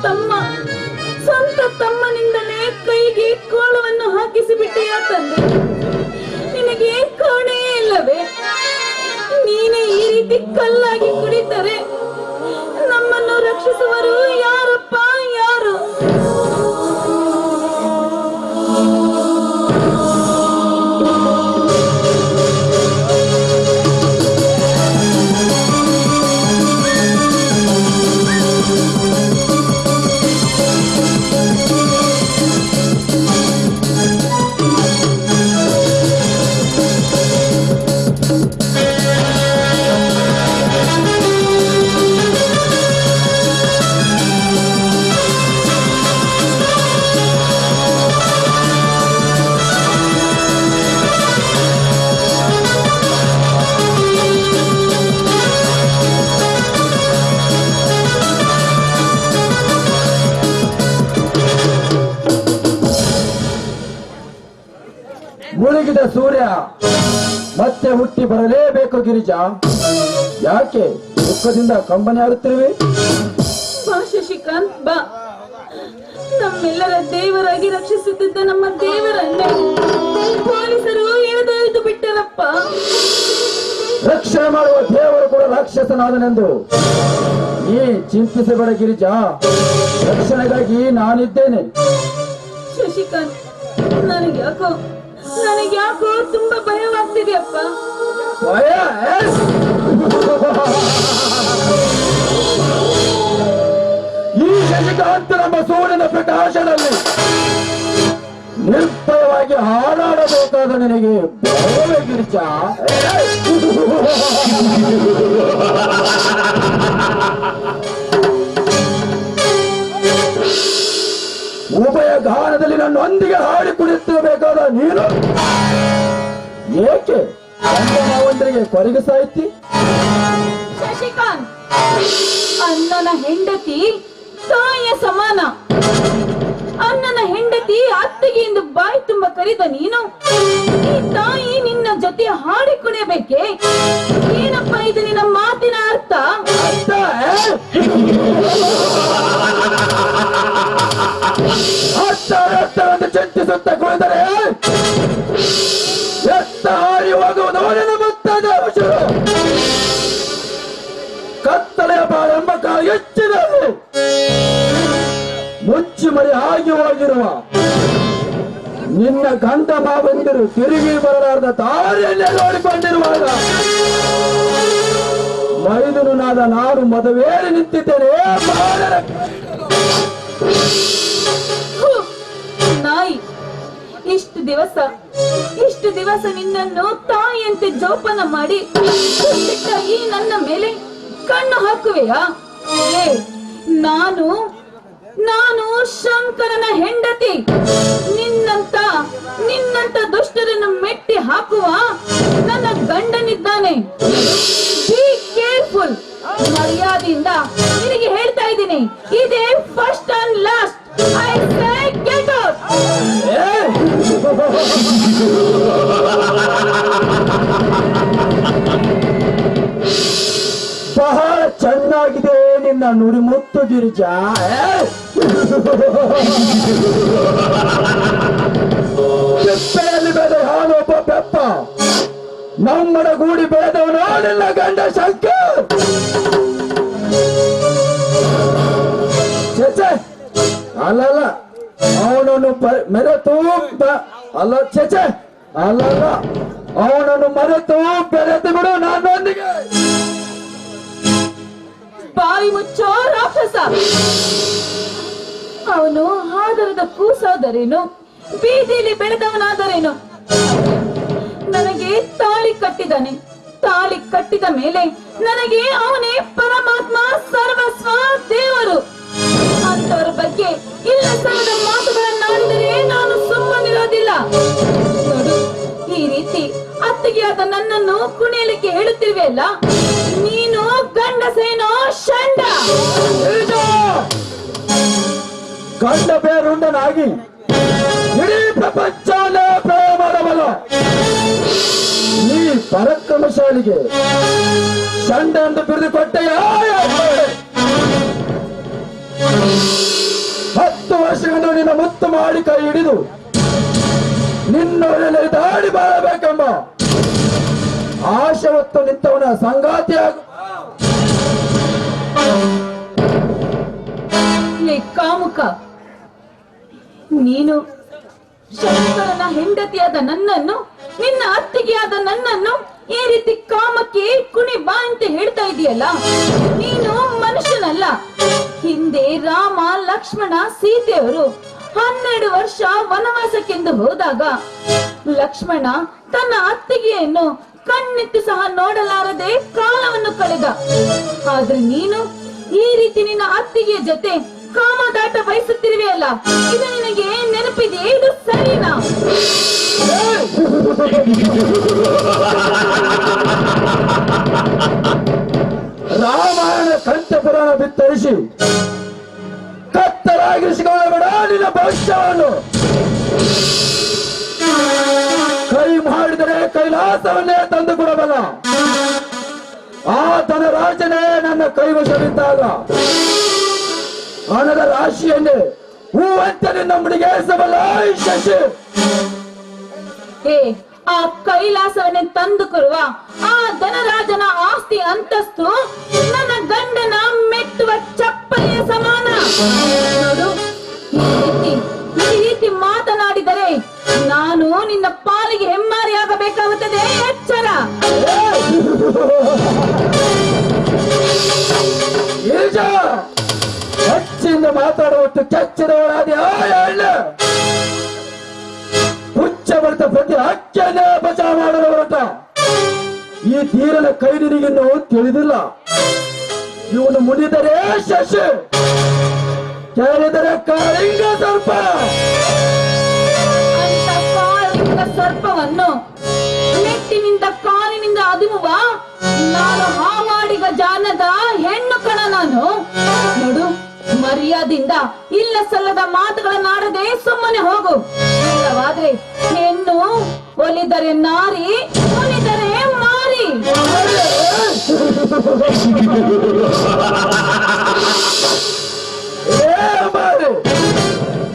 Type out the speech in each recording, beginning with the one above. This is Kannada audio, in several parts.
ತಮ್ಮ, ಸ್ವಂತ ತಮ್ಮನಿಂದಲೇ ಕೈಗೆ ಕೋಳವನ್ನು ಹಾಕಿಸಿ ಬಿಟ್ಟೆಯ ತಂದೆ. ನಿನಗೆ ಕೋಣೆಯೇ ಇಲ್ಲವೇ? ನೀನೇ ಈ ರೀತಿ ಕಲ್ಲಾಗಿ ಕುಡಿತರೆ ನಮ್ಮನ್ನು ರಕ್ಷಿಸುವರು ಯಾರಪ್ಪ? ಯಾರು? ಮುಳುಗಿದ ಸೂರ್ಯ ಮತ್ತೆ ಹುಟ್ಟಿ ಬರಲೇಬೇಕು. ಗಿರಿಜಾ, ಯಾಕೆ ದುಃಖದಿಂದ ಕಂಬನಿ ಆಗುತ್ತಿರುವೆ? ಬಾ ಶಶಿಕಾಂತ್, ಬಾ. ನಮ್ಮೆಲ್ಲರ ದೇವರಾಗಿ ರಕ್ಷಿಸುತ್ತಿದ್ದ ನಮ್ಮ ದೇವರನ್ನೇ ಪೊಲೀಸರು ಎಳೆದೊಯ್ದು ಬಿಟ್ಟರಪ್ಪ. ರಕ್ಷಣೆ ಮಾಡುವ ದೇವರು ಕೂಡ ರಾಕ್ಷಸನಾದನೆಂದು ನೀ ಚಿಂತಿಸಬೇಡ ಗಿರಿಜಾ. ರಕ್ಷಣೆಗಾಗಿ ನಾನಿದ್ದೇನೆ. ಶಶಿಕಾಂತ್, ನನಗ್ಯಾಕೋ ತುಂಬಾ ಭಯವಾಗ್ತಿದೆಯಪ್ಪ. ಭಯ? ಈ ಶಶಿಕಾಂತ್ ನಮ್ಮ ಸೂರ್ಯನ ಪ್ರಕಾಶದಲ್ಲಿ ನಿರ್ಭಯವಾಗಿ ಹಾರಾಡಬೇಕಾದ ನಿನಗೆ ಭಯವೇ ಗಿರಿಜಾ? ಉಭಯ ಗಾನದಲ್ಲಿ ನನ್ನೊಂದಿಗೆ ಹಾಡಿ ಕುಣಿತಿರಬೇಕಾದ ನೀನು ಏಕೆ ನಾವೊಂದರಿಗೆ ಕೊರಗೆ ಸಾಹಿತಿ? ಶಶಿಕಾಂತ್, ಅಣ್ಣನ ಹೆಂಡತಿ ತಾಯಿಯ ಸಮಾನ. ಅಣ್ಣನ ಹೆಂಡತಿ ಅತ್ತಿಗೆ ಎಂದು ಬಾಯಿ ತುಂಬ ಕರೆದ ನೀನು ಈ ತಾಯಿ ನಿನ್ನ ಜೊತೆ ಹಾಡಿ ಕುಣಿಯಬೇಕೆ? ಏನಪ್ಪ ಇದು ನಿನ್ನ ಮಾತಿನ ಅರ್ಥ? ಅರ್ಥವನ್ನು ಚಿಂತಿಸುತ್ತ ಕುಳಿದರೆ ಎತ್ತ ಹಾರಿ ಹೋಗುವುದು ಮುತ್ತದೆ. ಕತ್ತಲೆಯ ಬಾಳೆಂಬ ಕಾಲ ಹೆಚ್ಚಿದರು ಮುಚ್ಚಿ ಮರಿ ಆಗಿ ಹೋಗಿರುವ ನಿನ್ನ ಗಂಡ ಮಾವಂದಿರು ತಿರುಗಿ ಬರಲಾರದ ದಾರಿಯಲ್ಲೇ ನೋಡಿಕೊಂಡಿರುವಾಗ ಮೈದುನು ನಾನು ಮದುವೇರಿ ನಿಂತಿದ್ದೇನೆ. ನಾಯಿ, ಇಷ್ಟು ದಿವಸ ನಿನ್ನನ್ನು ತಾಯಿಯಂತೆ ಜೋಪಾನ ಮಾಡಿ ಈ ನನ್ನ ಮೇಲೆ ಕಣ್ಣು ಹಾಕುವೆಯಾ? ನಾನು ಶಂಕರನ ಹೆಂಡತಿ. ನಿನ್ನಂತ ದುಷ್ಟರನ್ನು ಮೆಟ್ಟಿ ಹಾಕುವ ನನ್ನ ಗಂಡನಿದ್ದಾನೆ. Be careful. ಮರ್ಯಾದೆಯಿಂದ ನಿನಗೆ ಹೇಳ್ತಾ ಇದ್ದೀನಿ, ಇದೇ first and last. I say get out. ಬಹಳ ಚೆನ್ನಾಗಿದೆ ನಿನ್ನ ನುಡಿಮುತ್ತು ಗಿರಿಜಾ. ಬೆಪ್ಪೆಯಲ್ಲಿ ಬೆಳೆದ ಹಾನೊಬ್ಬ ಬೆಪ್ಪ, ನಮ್ಮನ ಗೂಡಿ ಬೆಳೆದವನು ನಿನ್ನ ಗಂಡ ಶಂಕರ್. ಚೇಚೆ ಅಲ್ಲಲ್ಲ, ಅವನನ್ನು ಮೆರೆತು ಅಲ್ಲ ಚೇಚೆ ಅಲ್ಲಲ್ಲ, ಅವನನ್ನು ಮರೆತು ಬೆರೆತು ಬಿಡು ನನ್ನೊಂದಿಗೆ. ಬಾಯಿ ಮುಚ್ಚೋ ರಾಕ್ಷಸ. ಅವನು ಆದರದ ಕೂಸಾದರೇನು, ಬೀದಿಲಿ ಬೆಳೆದವನಾದರೇನು, ನನಗೆ ತಾಳಿ ಕಟ್ಟಿದ್ದಾನೆ. ತಾಳಿ ಕಟ್ಟಿದ ಮೇಲೆ ನನಗೆ ಅವನೇ ಪರಮಾತ್ಮ, ಸರ್ವಸ್ವ, ದೇವರು. ಅಂತವರ ಬಗ್ಗೆ ಇಲ್ಲ ಸಲ್ಲದ ಮಾತುಗಳನ್ನಾಡಿದರೆ ನಾನು ಸುಮ್ಮನಿರೋದಿಲ್ಲ. ನೋಡು, ಈ ರೀತಿ ಅತ್ತಿಗೆಯಾದ ನನ್ನನ್ನು ಕುಣಿಯಲಿಕ್ಕೆ ಹೇಳುತ್ತಿರುವೆಯಲ್ಲ, ನೀನು ಗಂಡಸೇನೋ ಷಂಡ. ಗಂಡ ಬೇರುಂಡನಾಗಿ ಇಡೀ ಪ್ರಪಂಚವನ್ನೇ ಪ್ರಯೋಗ ಮಾಡಬಲ್ಲ ಈ ಪರಾಕ್ರಮಶಾಲಿಗೆ ಷಂಡ ಎಂದು ಬಿರಿದು ಕೊಟ್ಟೆಯ 10 ವರ್ಷಗಳು ನಿನ್ನ ಮುತ್ತು ಮಾಡಿ ಕೈ ಹಿಡಿದು ನಿನ್ನೊಡನೆ ದಾಡಿ ಬಾಳಬೇಕೆಂಬ ಆಶೆ ಹೊತ್ತು ನಿಂತವನ ಸಂಗಾತಿಯಾಗ ಕಾಮುಕ, ನೀನು ಶಂಕರನ ಹೆಂಡತಿಯಾದ ನನ್ನನ್ನು, ನಿನ್ನ ಅತ್ತಿಗೆಯಾದ ನನ್ನನ್ನು ಈ ರೀತಿ ಕಾಮಕ್ಕೆ ಕುಣಿ ಬಾ ಅಂತ ಹೇಳ್ತಾ ಇದೆಯಲ್ಲ, ನೀನು ಮನುಷ್ಯನಲ್ಲ. ಹಿಂದೆ ರಾಮ, ಲಕ್ಷ್ಮಣ, ಸೀತೆಯವರು 12 ವರ್ಷ ವನವಾಸಕ್ಕೆಂದು ಹೋದಾಗ ಲಕ್ಷ್ಮಣ ತನ್ನ ಅತ್ತಿಗೆಯನ್ನು ಕಣ್ಣೆತ್ತಿ ಸಹ ನೋಡಲಾರದೆ ಕಾಲವನ್ನು ಕಳೆದ. ಆದ್ರೆ ನೀನು ಈ ರೀತಿ ನಿನ್ನ ಅತ್ತಿಗೆಯ ಜೊತೆ ಕಾಮದಾಟ ಬಯಸುತ್ತಿರುವೆಯಲ್ಲ, ಇದು ನಿನಗೆ ನೆನಪಿದೆ? ಇದು ಸರಿನಾ? ರಾಮಾಯಣ ಕಂಠಪುರಾಣ ಬಿತ್ತರಿಸಿ ಕತ್ತರಾಗಿರಿಸಿಕೊಳ್ಳಬೇಡ ನಿನ್ನ ಭವಿಷ್ಯವನ್ನು. ಕೈ ಮಾಡಿದರೆ ಕೈಲಾಸವನ್ನೇ ತಂದು ಕೊಡಬಲ್ಲ ಆ ಧನರಾಜನೇ ನನ್ನ ಕೈವಶವಿದ್ದಾಗ ಹಣದ ರಾಶಿಯನ್ನೇ ಹೂವಂತೆ ನಿನ್ನ ಮುಡಿಗೇರಿಸಬಲ್ಲ ಈ ಶಶಿ. ಆ ಕೈಲಾಸವನ್ನೇ ತಂದು ಕೊಡುವ ಆ ಧನರಾಜನ ಆಸ್ತಿ ಅಂತಸ್ತು ನನ್ನ ಗಂಡನ ಮೆಟ್ಟುವ ಚಪ್ಪಲಿಯ ಸಮಾನ. ನೋಡು, ಈ ರೀತಿ ಮಾತನಾಡಿದರೆ ನಾನು ನಿನ್ನ ಪಾಲಿಗೆ ಹೆಮ್ಮಾರಿಯಾಗಬೇಕಾಗುತ್ತದೆ. ಎಚ್ಚರ. ಹೆಚ್ಚಿಂದ ಮಾತಾಡುವಷ್ಟು ಕೆಚ್ಚಿದವರಾದ ಹುಚ್ಚ ಬಳಿತ ಪ್ರತಿ ಹಕ್ಕನ್ನೇ ಬಚಾವ ಮಾಡಲು ಹೊರಟ ಈ ಧೀರನ ಕೈ ನಿನಗಿನ್ನು ತಿಳಿದಿಲ್ಲ. ಇವನು ಮುನಿದರೆ ಶಶಿ, ಕೇಳಿದರೆ ಕಾಳಿಂಗ ಸರ್ಪ. ಅಂತ ಕಾಳಿಂಗ ಸರ್ಪವನ್ನು ಮೆಟ್ಟಿನಿಂದ ಕಾಲಿನಿಂದ ಅದುಮುವ ನಾನು ಹಾವಾಡಿಗ ಜಾನದ ಹೆಣ್ಣು ಕಣ ನಾನು. ನೋಡು, ಮರ್ಯಾದಿಂದ ಇಲ್ಲ ಸಲ್ಲದ ಮಾತುಗಳನ್ನಾಡದೆ ಸುಮ್ಮನೆ ಹೋಗು. ಇಲ್ಲವಾದ್ರೆ ಹೆಣ್ಣು ಒಲಿದರೆ ನಾರಿ, ಒಲಿದರೆ ಮಾರಿ.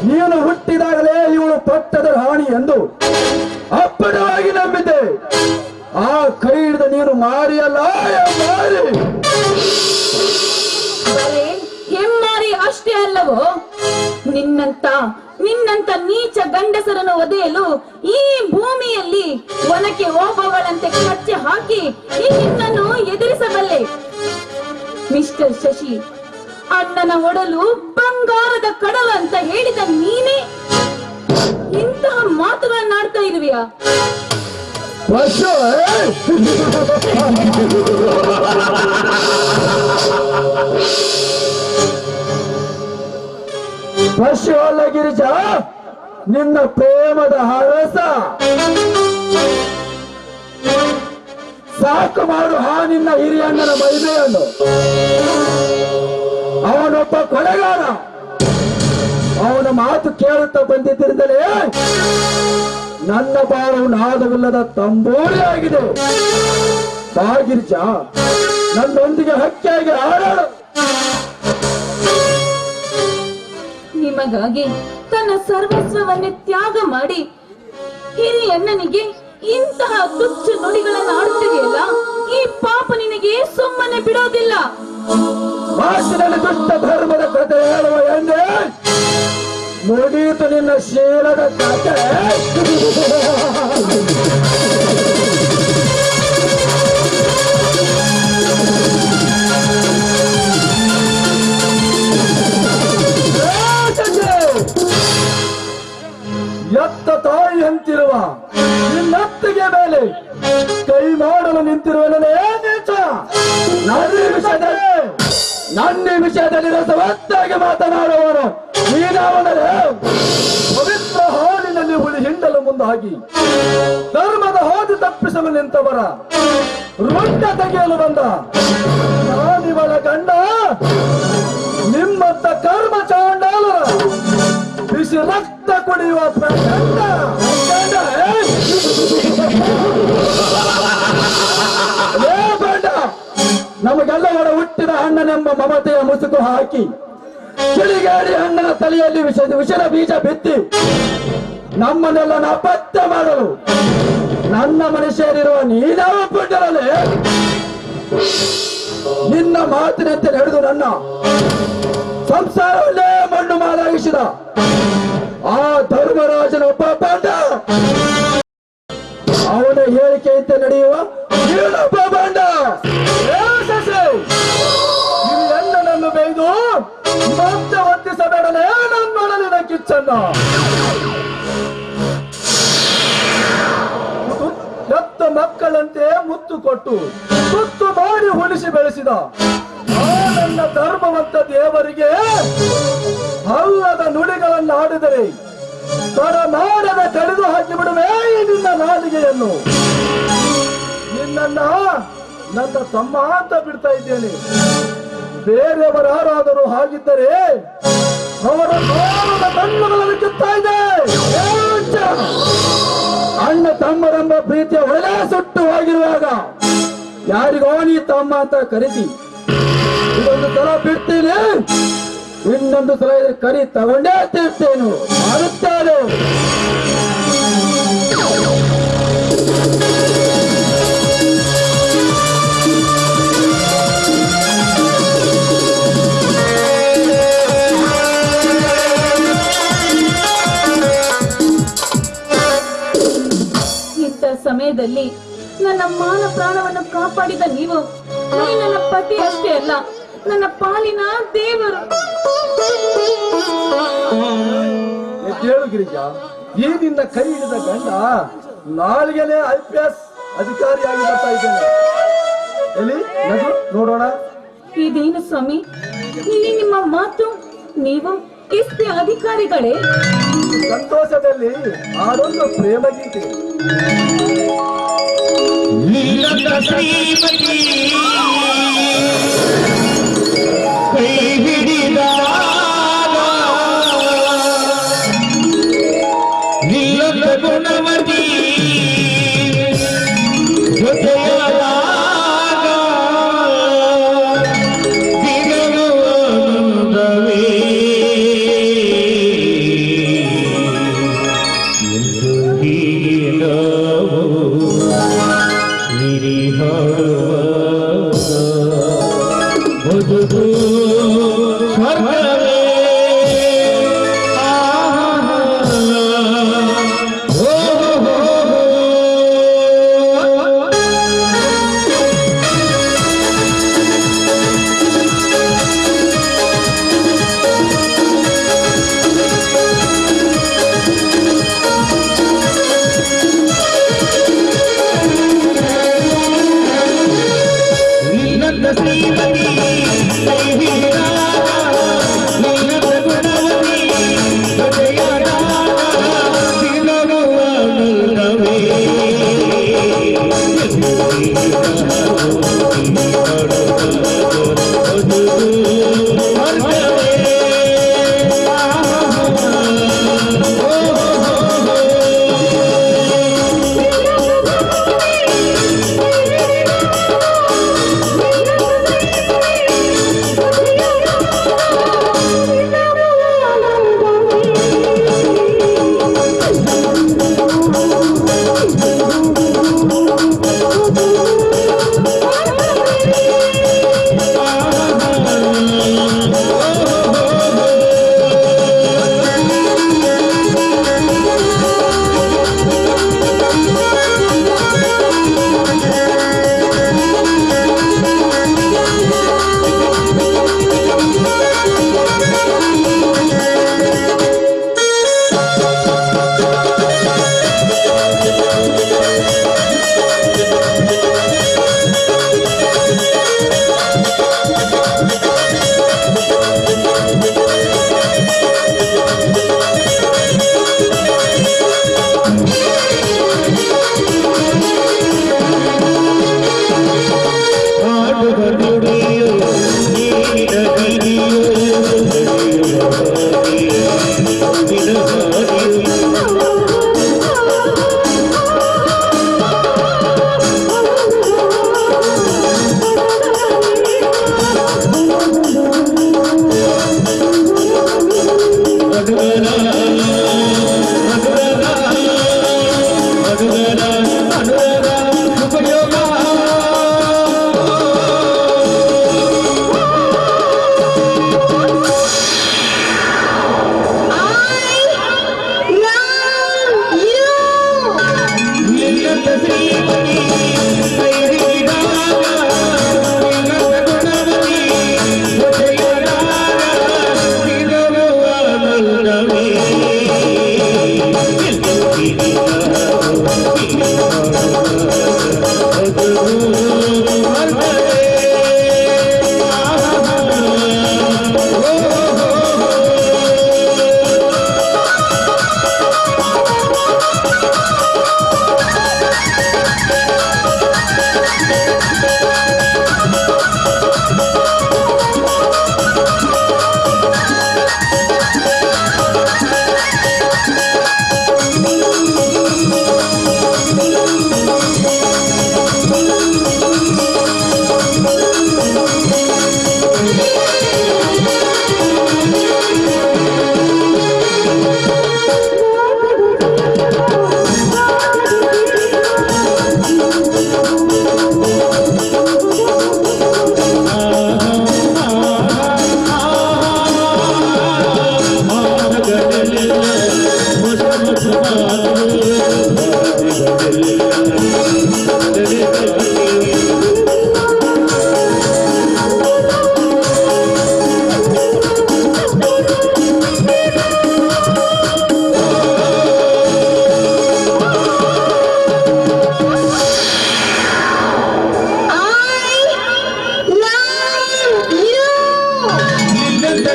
ನೀನು ಹುಟ್ಟಿದಾಗಲೇ ಇವಳು ಪಟ್ಟದ ರಾಣಿ ಎಂದು ಅಪ್ಪಣವಾಗಿ ನಂಬಿದ್ದೆ. ಆ ಕೈ ಹಿಡಿದ ನೀನು ಮಾರಿಯಲ್ಲ ಮಾರಿ. ಹೆಮ್ಮಾರಿ ಅಷ್ಟೇ ಅಲ್ಲವೋ, ನಿನ್ನಂತ ನೀಚ ಗಂಡಸರನ್ನು ಒದೆಯಲು ಈ ಭೂಮಿಯಲ್ಲಿ ಒನಕೆ ಓಬವ್ವಳಂತೆ ಕಚ್ಚೆ ಹಾಕಿ ಈ ನಿನ್ನನ್ನು ಎದುರಿಸಬಲ್ಲೆ. ಮಿಸ್ಟರ್ ಶಶಿ, ಅಣ್ಣನ ಒಡಲು ಬಂಗಾರದ ಕಡಲ ಅಂತ ಹೇಳಿದ ನೀನೇ ಇಂತಹ ಮಾತುಗಳನ್ನಾಡ್ತಾ ಇರುವೆಯಾ? ಪಶು ಅಲ್ಲ ಗಿರಿಜಾ, ನಿನ್ನ ಪ್ರೇಮದ ಹರಸ. ಸಾಕು ಮಾಡು ಆ ನಿನ್ನ ಹಿರಿಯಣ್ಣನ ಮಹಿಮೆಯನ್ನು. ಅವನೊಬ್ಬ ಕೊಲೆಗಾರ. ಅವನ ಮಾತು ಕೇಳುತ್ತಾ ಬಂದಿದ್ದರಿಂದಲೇ ನನ್ನ ಬಾಳು ನಾದವಿಲ್ಲದ ತಂಬೂರಿ ಆಗಿದೆ. ಬಾಗಿರ್ಜಾ, ನನ್ನೊಂದಿಗೆ ಹಕ್ಕಿಯಾಗಿ ಆಡಾಡು. ನಿಮಗಾಗಿ ತನ್ನ ಸರ್ವಸ್ವವನ್ನೇ ತ್ಯಾಗ ಮಾಡಿ ಹಿರಿಯಣ್ಣನಿಗೆ ಇಂತಹ ತುಚ್ಛ ನುಡಿಗಳನ್ನು ಆಡುತ್ತಿದೆಯಲ್ಲ, ಈ ಪಾಪ ನಿನಗೆ ಸುಮ್ಮನೆ ಬಿಡೋದಿಲ್ಲ. ಮಾತಿನಲ್ಲಿ ದುಷ್ಟ ಧರ್ಮದ ಕಥೆ ಹೇಳುವ ಎಂದೇ ಮುಗಿಯಿತು ನಿನ್ನ ಶೀಲದ ಕಥೆ. ಎತ್ತ ತಾಯಿ ಅಂತಿರುವ ನಿನ್ನತ್ತಿಗೆ ಮೇಲೆ ಕೈ ಮಾಡಲು ನಿಂತಿರುವನೇ ನೀಚ. ನನ್ನ ವಿಷಯದಲ್ಲಿ ರಸವತ್ತಾಗಿ ಮಾತನಾಡುವವರು ನೀನಾವನರೇ. ಪವಿತ್ರ ಹಾಲಿನಲ್ಲಿ ಹುಳಿ ಹಿಂಡಲು ಮುಂದಾಗಿ ಧರ್ಮದ ಹಾದಿ ತಪ್ಪಿಸಲು ನಿಂತವರ ರುಂಡ ತೆಗೆಯಲು ಬಂದ ನಾನಿವಳ ಗಂಡ. ನಿಮ್ಮತ್ತ ಕರ್ಮ ಚಾಂಡಾಲರ ಬಿಸಿ ರಕ್ತ ಕುಡಿಯುವ ಪ್ರಚಂಡ ನಮಗೆಲ್ಲವರ ಹುಟ್ಟಿದ ಅಣ್ಣನೆಂಬ ಮಮತೆಯ ಮುಸುಕು ಹಾಕಿ ಕಿಡಿಗೇಡಿ ಅಣ್ಣನ ತಲೆಯಲ್ಲಿ ವಿಷದ ಬೀಜ ಬಿತ್ತಿ ನಮ್ಮನ್ನೆಲ್ಲ ನಾಪತ್ತೆ ಮಾಡಲು ನನ್ನ ಮನೆ ಸೇರಿರುವ ನೀನಾವ ಪುಟ್ಟರಲ್ಲಿ ನಿನ್ನ ಮಾತಿನಂತೆ ನಡೆದು ನನ್ನ ಸಂಸಾರವನ್ನೇ ಮಣ್ಣು ಮಾಲಾಗಿಸಿದ ಆ ಧರ್ಮರಾಜನ ಒಬ್ಬ ಬಂಡ ಅವನ ಹೇಳಿಕೆಯಂತೆ ನಡೆಯುವ ನೀನೊಬ್ಬ ಬಂಡ. ಈ ಅಣ್ಣನನ್ನು ಬೈದು ಮತ್ತೆ ವರ್ತಿಸಬೇಡಲೇ ನನ್ನೊಡಲಿನ ಕಿಚ್ಚನ್ನ. ಎತ್ತ ಮಕ್ಕಳಂತೆ ಮುತ್ತು ಕೊಟ್ಟು ಮುತ್ತು ಮಾಡಿ ಉಳಿಸಿ ಬೆಳೆಸಿದ ಆ ನನ್ನ ಧರ್ಮವಂತ ದೇವರಿಗೆ ಹಲ್ಲದ ನುಡಿಗಳನ್ನು ಆಡಿದರೆ ತಡ ಮಾಡದ ಕಡಿದು ಹಾಕಿ ಬಿಡುವೆ ನಿನ್ನ ನಾಲಿಗೆಯನ್ನು. ನಿನ್ನನ್ನ ನನ್ನ ತಮ್ಮ ಅಂತ ಬಿಡ್ತಾ ಇದ್ದೇನೆ. ಬೇರೆಯವರು ಯಾರಾದರೂ ಹಾಗಿದ್ದರೆ ಅವರ ಮಾನದ ಕಣ್ಣುಗಳನ್ನು ಕಿತ್ತಾ ಇದೆ. ಅಣ್ಣ ತಮ್ಮರೆಂಬ ಪ್ರೀತಿಯ ಒಳ್ಳೆ ಸುಟ್ಟು ಹೋಗಿರುವಾಗ ಯಾರಿಗೋ ನೀ ತಮ್ಮ ಅಂತ ಕರಿತಿ. ಇದೊಂದು ಸಲ ಬಿಡ್ತೀನಿ, ಇನ್ನೊಂದು ಸಲ ಕರಿ ತಗೊಂಡೇ ತಿರ್ತೇನು ಮಾಡುತ್ತೇನೆ. ಇಂಥ ಸಮಯದಲ್ಲಿ ನನ್ನ ಮಾನ ಪ್ರಾಣವನ್ನು ಕಾಪಾಡಿದ ನೀವು ನನ್ನ ಪತಿ ಅಷ್ಟೇ ಅಲ್ಲ, ನನ್ನ ಪಾಲಿನ ದೇವರು. ಕೇಳು ಗಿರಿಜಾ, ಈ ನಿನ್ನ ಕೈ ಹಿಡಿದ ಗಂಡ ನಾಳೆಗೆನೆ IPS ಅಧಿಕಾರಿಯಾಗಿ ಬರ್ತಾ ಇದ್ದೇನೆ. ಎಲ್ಲಿ ನಗು ನೋಡೋಣ. ಇದೇನು ಸ್ವಾಮಿ, ಇಲ್ಲಿ ನಿಮ್ಮ ಮಾತು? ನೀವು ಎಷ್ಟೇ ಅಧಿಕಾರಿಗಳೇ? ಸಂತೋಷದಲ್ಲಿ ಆಡೊಂದು ಪ್ರೇಮ ಗೀತೆ. ಕೈ ಹಿಡಿದ ನಿಲ್ಲದ ಗುಣವತಿ ಜೊತೆಯಾದಾಗ ದಿನವೇ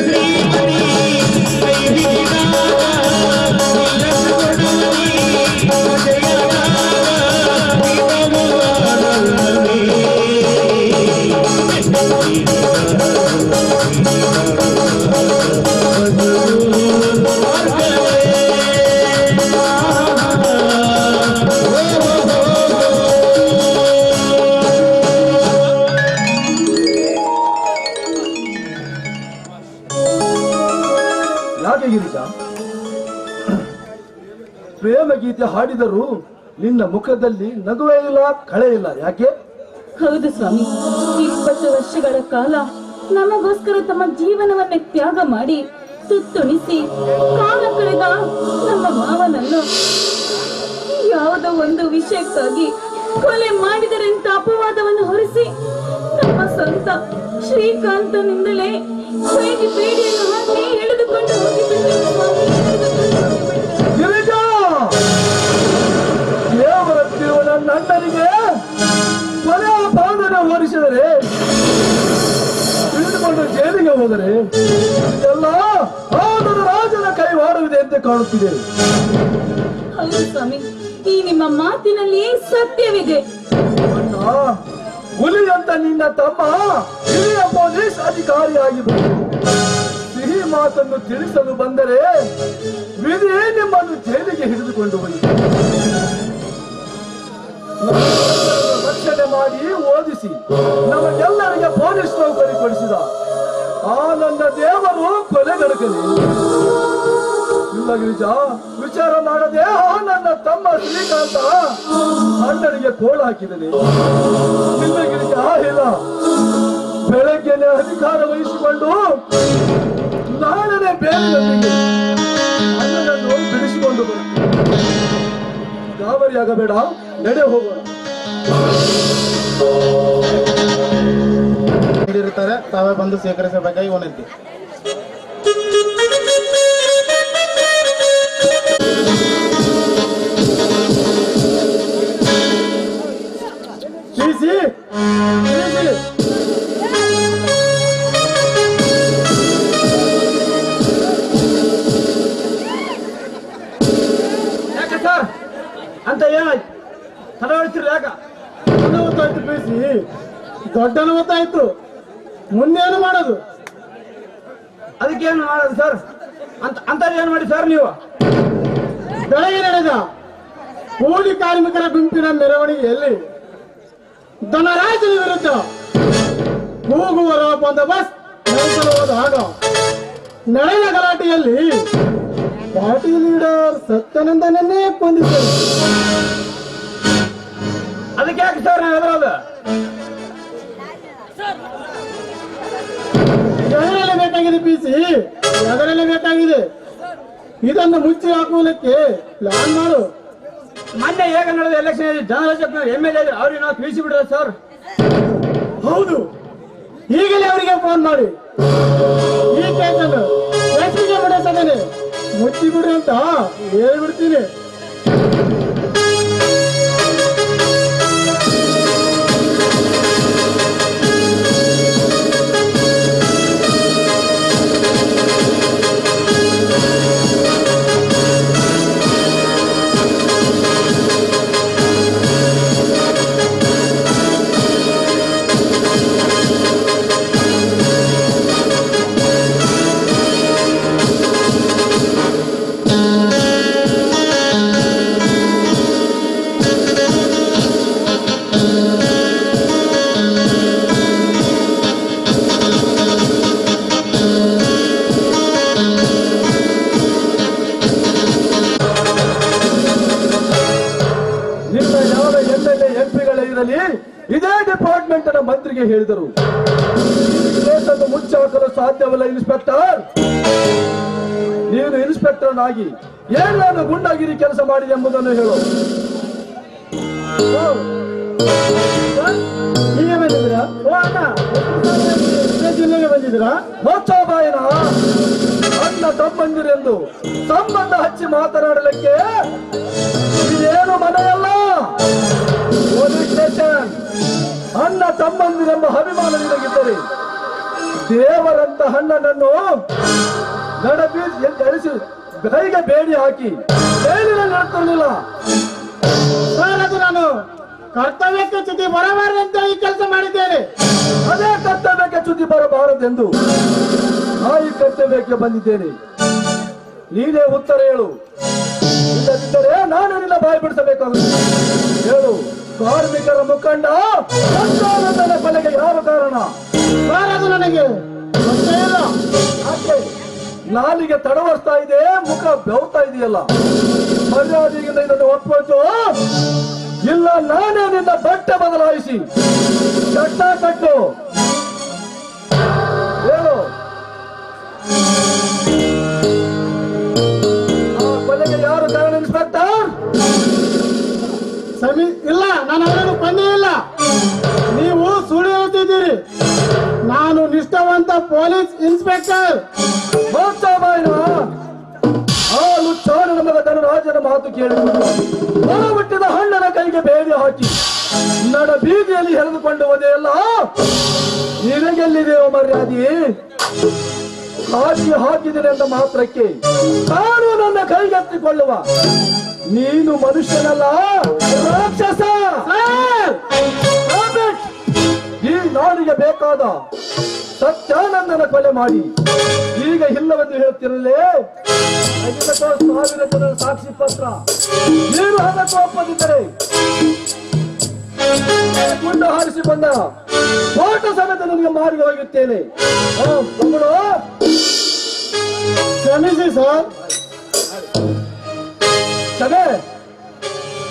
ಶ್ರೀಮತಿ ಕೈ ಹಿಡಿದಾಗ ನಿಲ್ಲದ ಗುಣವತಿ ಜಯದಾಗ ಯಾಕೆ ಗಿರೀಶ ಪ್ರೇಮ ಗೀತೆ ಹಾಡಿದರೂ ನಿನ್ನ ಮುಖದಲ್ಲಿ ನಗುವೇ ಇಲ್ಲ, ಕಳೆ ಇಲ್ಲ, ಯಾಕೆ? ಹೌದು ಸ್ವಾಮಿ, 20 ವರ್ಷಗಳ ಕಾಲ ನಮಗೋಸ್ಕರ ತಮ್ಮ ಜೀವನವನ್ನೇ ತ್ಯಾಗ ಮಾಡಿ ಸುತ್ತುಣಿಸಿ ಕಾಲ ಕಳೆದ ನಮ್ಮ ಮಾವನನ್ನು ಯಾವುದೋ ಒಂದು ವಿಷಯಕ್ಕಾಗಿ ಕೊಲೆ ಮಾಡಿದರೆಂತ ಅಪವಾದವನ್ನು ಹೊರಿಸಿ ನಮ್ಮ ಸ್ವಂತ ಶ್ರೀಕಾಂತನಿಂದಲೇ ಕೈಗೆ ಬೇಡಿಯನ್ನು ಹಾಕಿ ಎಳೆದುಕೊಂಡು ಹೋಗಿಬಿಟ್ಟರು ಸ್ವಾಮಿ, ಎಳೆದುಕೊಂಡು ಹೋಗಿಬಿಟ್ಟರು. ಗಿರಿಜ, ದೇವರ ಜೀವನ ನನ್ನನಿಗೆ ಕೊನೆ ಪಾದನ ಹೊರಿಸಿದರೆ ತಿಳಿದುಕೊಂಡು ಜೈಲಿಗೆ ಹೋದರೆ ಇದೆಲ್ಲ ಆದರೂ ರಾಜನ ಕೈವಾಡುವಿದೆ ಅಂತ ಕಾಣುತ್ತಿದೆ. ಹೌದು ಸ್ವಾಮಿ, ಈ ನಿಮ್ಮ ಮಾತಿನಲ್ಲಿ ಸತ್ಯವಿದೆ. ಅಣ್ಣ, ಹುಲಿ ಅಂತ ನಿನ್ನ ತಮ್ಮ ಹಿರಿಯ ಪೊಲೀಸ್ ಅಧಿಕಾರಿಯಾಗಿ ಬಂದು ಸಿಹಿ ಮಾತನ್ನು ತಿಳಿಸಲು ಬಂದರೆ ವಿಧಿ ನಿಮ್ಮನ್ನು ಜೈಲಿಗೆ ಹಿಡಿದುಕೊಂಡು ಹೋಯಿತು. ರಕ್ಷಣೆ ಮಾಡಿ ಓದಿಸಿ ನಮಗೆಲ್ಲರಿಗೆ ಪೊಲೀಸ್ ನೌಕರಿ ಕೊಡಿಸಿದ ಆ ನನ್ನ ದೇವರು ಕೊಲೆಗಡಕಲಿ. ಇಲ್ಲ ಗಿರಿಜ, ವಿಚಾರ ಮಾಡದೆ ಆ ನನ್ನ ತಮ್ಮ ಶ್ರೀಕಾಂತ ಅಣ್ಣನಿಗೆ ಕೋಳು ಹಾಕಿದನೆ. ಇಲ್ಲ ಗಿರಿಜ, ಇಲ್ಲ, ಬೆಳಗ್ಗೆನೆ ಅಧಿಕಾರ ವಹಿಸಿಕೊಂಡು ನಾಳೆನೆ ಬೇರೆಯೊಂದಿಗೆ ಅಣ್ಣನನ್ನು ಬಿಡಿಸಿಕೊಂಡು ಬರುತ್ತೇನೆ. ಗಾಬರಿಯಾಗಬೇಡ, ನಡೆ ಹೋಗೋಣ. ನೀಡಿರುತ್ತಾರೆ, ತಾವೇ ಬಂದು ಸ್ವೀಕರಿಸಬೇಕಾಗಿ ವಿನಂತಿ. ಶ್ರೀಸಿ, ಶ್ರೀಸಿ. ಯಾಕೆ ಸರ್ ಅಂತ ಏನಾಯ್ತು? ಹಲವಳಿಸಿರ್ಲಿ ಯಾಕ? ಅನಾಹುತಾಯ್ತು ಬೀಸಿ, ದೊಡ್ಡ ಅನಾಹುತಾಯ್ತು. ಮುಂದೇನು ಮಾಡೋದು? ಅದಕ್ಕೇನು ಮಾಡೋದು ಸರ್? ಅಂತ ಏನ್ ಮಾಡಿ ಸರ್ ನೀವು? ಬೆಳಗ್ಗೆ ನಡೆದ ಕೂಲಿ ಕಾರ್ಮಿಕರ ಗುಂಪಿನ ಮೆರವಣಿಗೆಯಲ್ಲಿ ಧನರಾಜನ ವಿರುದ್ಧ ಕೂಗುವರ ಬಂದೋಬಸ್ತ್ ನಡೆಸಲು ಹೋದಾಗ ನಡೆದ ಗಲಾಟೆಯಲ್ಲಿ ಪಾರ್ಟಿ ಲೀಡರ್ ಸತ್ಯಾನಂದನನ್ನೇ ಕೊಂದಿದ್ದರು. ಅದಕ್ಕೆ ಯಾಕೆ ಸರ್ ನಾವು ಹೆದರೋದು? ಎದರಲ್ಲೇ ಬೇಕಾಗಿದೆ ಪಿಸಿ, ಎದರಲ್ಲೇ ಬೇಕಾಗಿದೆ. ಇದನ್ನು ಮುಚ್ಚಿ ಹಾಕುವುದಕ್ಕೆ ಪ್ಲಾನ್ ಮಾಡು. ಮೊನ್ನೆ ಹೇಗ ನಡೆದ ಎಲೆಕ್ಷನ್ ಜನರಲ್ MLA ಅವ್ರಿಗೆ ನಾವು ತಿಳಿಸಿ ಬಿಡೋದು ಸರ್. ಹೌದು, ಈಗಲೇ ಅವರಿಗೆ ಫೋನ್ ಮಾಡಿ ಈ ಕೇಸನ್ನು ಎಸ್ಪಿಗೆ ಬಿಡಿಸದೇನೆ ಮುಚ್ಚಿ ಬಿಡ್ರಿ ಅಂತ ಹೇಳ್ಬಿಡ್ತೀನಿ. ಇದೇ ಡಿಪಾರ್ಟ್ಮೆಂಟ್ ಮಂತ್ರಿಗೆ ಹೇಳಿದರು, ಕೇಸನ್ನು ಮುಚ್ಚಾಕಲು ಸಾಧ್ಯವಿಲ್ಲ ಇನ್ಸ್ಪೆಕ್ಟರ್. ನೀನು ಇನ್ಸ್ಪೆಕ್ಟರ್ ಆಗಿ ಏನೇನು ಗುಂಡಾಗಿರಿ ಕೆಲಸ ಮಾಡಿದೆ ಎಂಬುದನ್ನು ಹೇಳು. ಹೀಗೆ ಬಂದಿದ್ದೀರಾ? ಓ ಅಣ್ಣ, ಜಿಲ್ಲೆಗೆ ಬಂದಿದ್ದೀರಾ? ಮೋಚಾಬಾಯಿನ ಅಣ್ಣ ತಮ್ಮಂದಿರೆಂದು ಸಂಬಂಧ ಹಚ್ಚಿ ಮಾತನಾಡಲಿಕ್ಕೆ ಇದೇನು ಮನೆಯಲ್ಲ, ಪೊಲೀಸ್ ಸ್ಟೇಷನ್. ಅಣ್ಣ ತಮ್ಮಂದಿರೆಂಬ ಅಭಿಮಾನ ನಿನಗಿದ್ದರೆ ದೇವರಂತ ಹಣ್ಣನನ್ನು ನಡಬೀದಿಯಲ್ಲಿ ಅಳಿಸಿ ಕೈಗೆ ಬೇಡಿ ಹಾಕಿ ಬೇಡಿನ ನಡ್ತಿರ್ಲಿಲ್ಲ. ಸರ್, ಅದು ನಾನು ಕರ್ತವ್ಯಕ್ಕೆ ಚ್ಯುತಿ ಬರಬಾರದಂತ ಈ ಕೆಲಸ ಮಾಡಿದ್ದೇನೆ. ಅದೇ ಕರ್ತವ್ಯಕ್ಕೆ ಚ್ಯುತಿ ಬರಬಾರದೆಂದು ನಾ ಈ ಕರ್ತವ್ಯಕ್ಕೆ ಬಂದಿದ್ದೇನೆ. ನೀನೇ ಉತ್ತರ ಹೇಳು, ಇಲ್ಲದಿದ್ದರೆ ನಾನು ನಿನ್ನ ಬಾಯಿ ಬಿಡಿಸಬೇಕಾಗುತ್ತೆ. ಹೇಳು, ಕಾರ್ಮಿಕರ ಮುಖಂಡ ಸಂತಾನದ ಕೊಲೆಗೆ ಯಾರು ಕಾರಣ? ಸರ್, ಅದು ನನಗೆ ಗೊತ್ತೇ ಇಲ್ಲ. ಯಾಕೆ? ನಾಲಿಗೆ ತಡವರ್ಸ್ತಾ ಇದೆ, ಮುಖ ಬೆವ್ತಾ ಇದೆಯಲ್ಲ. ಮರ್ಯಾದೆಯಿಂದ ಇದನ್ನು ಒಪ್ಪುವುದು, ಇಲ್ಲ ನಾನೇ ನಿನ್ನ ಬಟ್ಟೆ ಬದಲಾಯಿಸಿ ಚಟ್ಟ ಕಟ್ಟು. ಹೇಳು, ಆ ಕೊಲೆಗೆ ಯಾರು ಕಾರಣ ಇನ್ಸ್ಪೆಕ್ಟರ್? ಇಲ್ಲ, ನಾನು ಅವರನ್ನು ಕೊಂದೇ ಇಲ್ಲ. ನೀವು ಸುಳ್ಳು ಹೇಳ್ತಿದ್ದೀರಿ. ನಾನು ನಿಷ್ಠಾವಂತ ಪೊಲೀಸ್ ಇನ್ಸ್ಪೆಕ್ಟರ್. ಹಾಲು ಚಾರು ನಮಗ ಧನರಾಜನ ಮಾತು ಕೇಳಿಕೊಂಡು ಹೊರಬಿಟ್ಟಿದ ಹಣ್ಣನ ಕೈಗೆ ಬೇಡಿ ಹಾಕಿ ನಡ ಬೀದಿಯಲ್ಲಿ ಎಳೆದುಕೊಂಡು ಹೋದೆಯಲ್ಲ, ನಿನಗೆಲ್ಲಿದೆಯೋ ಮರ್ಯಾದೆ? ಹಾಕಿದ್ದೇನೆ ಎಂದ ಮಾತ್ರಕ್ಕೆ ಕಾನೂನನ್ನ ಕೈಗೆತ್ತಿಕೊಳ್ಳುವ ನೀನು ಮನುಷ್ಯನಲ್ಲ, ರಾಕ್ಷಸ. ಈ ನಾಡಿಗೆ ಬೇಕಾದ ಸತ್ಯಾನಂದನ ಕೊಲೆ ಮಾಡಿ ಈಗ ಇಲ್ಲವೆಂದು ಹೇಳುತ್ತಿರಲೇ. ಸಾವಿರ ಜನರ ಸಾಕ್ಷಿ ಪತ್ರ ನೀನು ಅದಕ್ಕೆ ಒಪ್ಪದಿದ್ದರೆ ಗುಂಡು ಹಾರಿಸಿ ಬಂದ ಫೋಟ ಸಮೇತ ನನಗೆ ಮಾರಿ ಹೋಗುತ್ತೇನೆ. ಕ್ಷಮಿಸಿ ಸರ್. ಕ್ಷಮೆ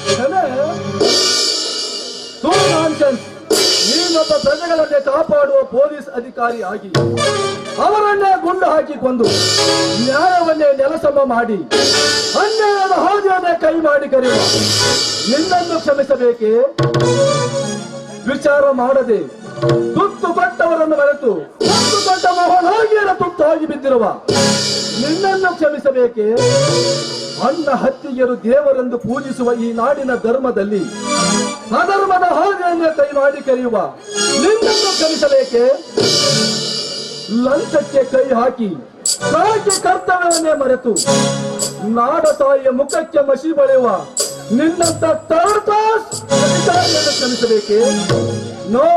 ಕ್ಷಮೆ ನಾನ್ಸೆನ್ಸ್. ನೀನೊಬ್ಬ ಪ್ರಜೆಗಳನ್ನೇ ಕಾಪಾಡುವ ಪೊಲೀಸ್ ಅಧಿಕಾರಿ ಆಗಿ ಅವರನ್ನೇ ಗುಂಡು ಹಾಕಿಕೊಂಡು ನ್ಯಾಯವನ್ನೇ ನೆಲಸಮ ಮಾಡಿ ಅನ್ಯಾಯದ ಹಾದಿಯನ್ನೇ ಕೈ ಮಾಡಿ ಕರೆಯುವ ನಿನ್ನನ್ನು ಕ್ಷಮಿಸಬೇಕೇ? ವಿಚಾರ ಮಾಡದೆ ತುತ್ತು ಕೊಟ್ಟವರನ್ನು ಮರೆತು ತುತ್ತು ಕೊಟ್ಟ ಮೋಹನಾಗಿಯರ ತುತ್ತಾಗಿ ಬಿದ್ದಿರುವ ನಿನ್ನನ್ನು ಕ್ಷಮಿಸಬೇಕೇ? ಅನ್ನ ಹತ್ತಿಗೆರು ದೇವರೆಂದು ಪೂಜಿಸುವ ಈ ನಾಡಿನ ಧರ್ಮದಲ್ಲಿ ಅಧರ್ಮದ ಹಾದಿಯನ್ನೇ ಕೈ ಮಾಡಿ ಕರೆಯುವ ನಿನ್ನನ್ನು ಕ್ಷಮಿಸಬೇಕೆ? ಲಂಚಕ್ಕೆ ಕೈ ಹಾಕಿ ಕರ್ತವ್ಯವನ್ನೇ ಮರೆತು ನಾಡ ತಾಯಿಯ ಮುಖಕ್ಕೆ ಮಸಿ ಬಳೆಯುವ ನಿನ್ನಂತ ಅಧಿಕಾರಿಯನ್ನು ಕ್ಷಮಿಸಬೇಕೆ? ನೋ,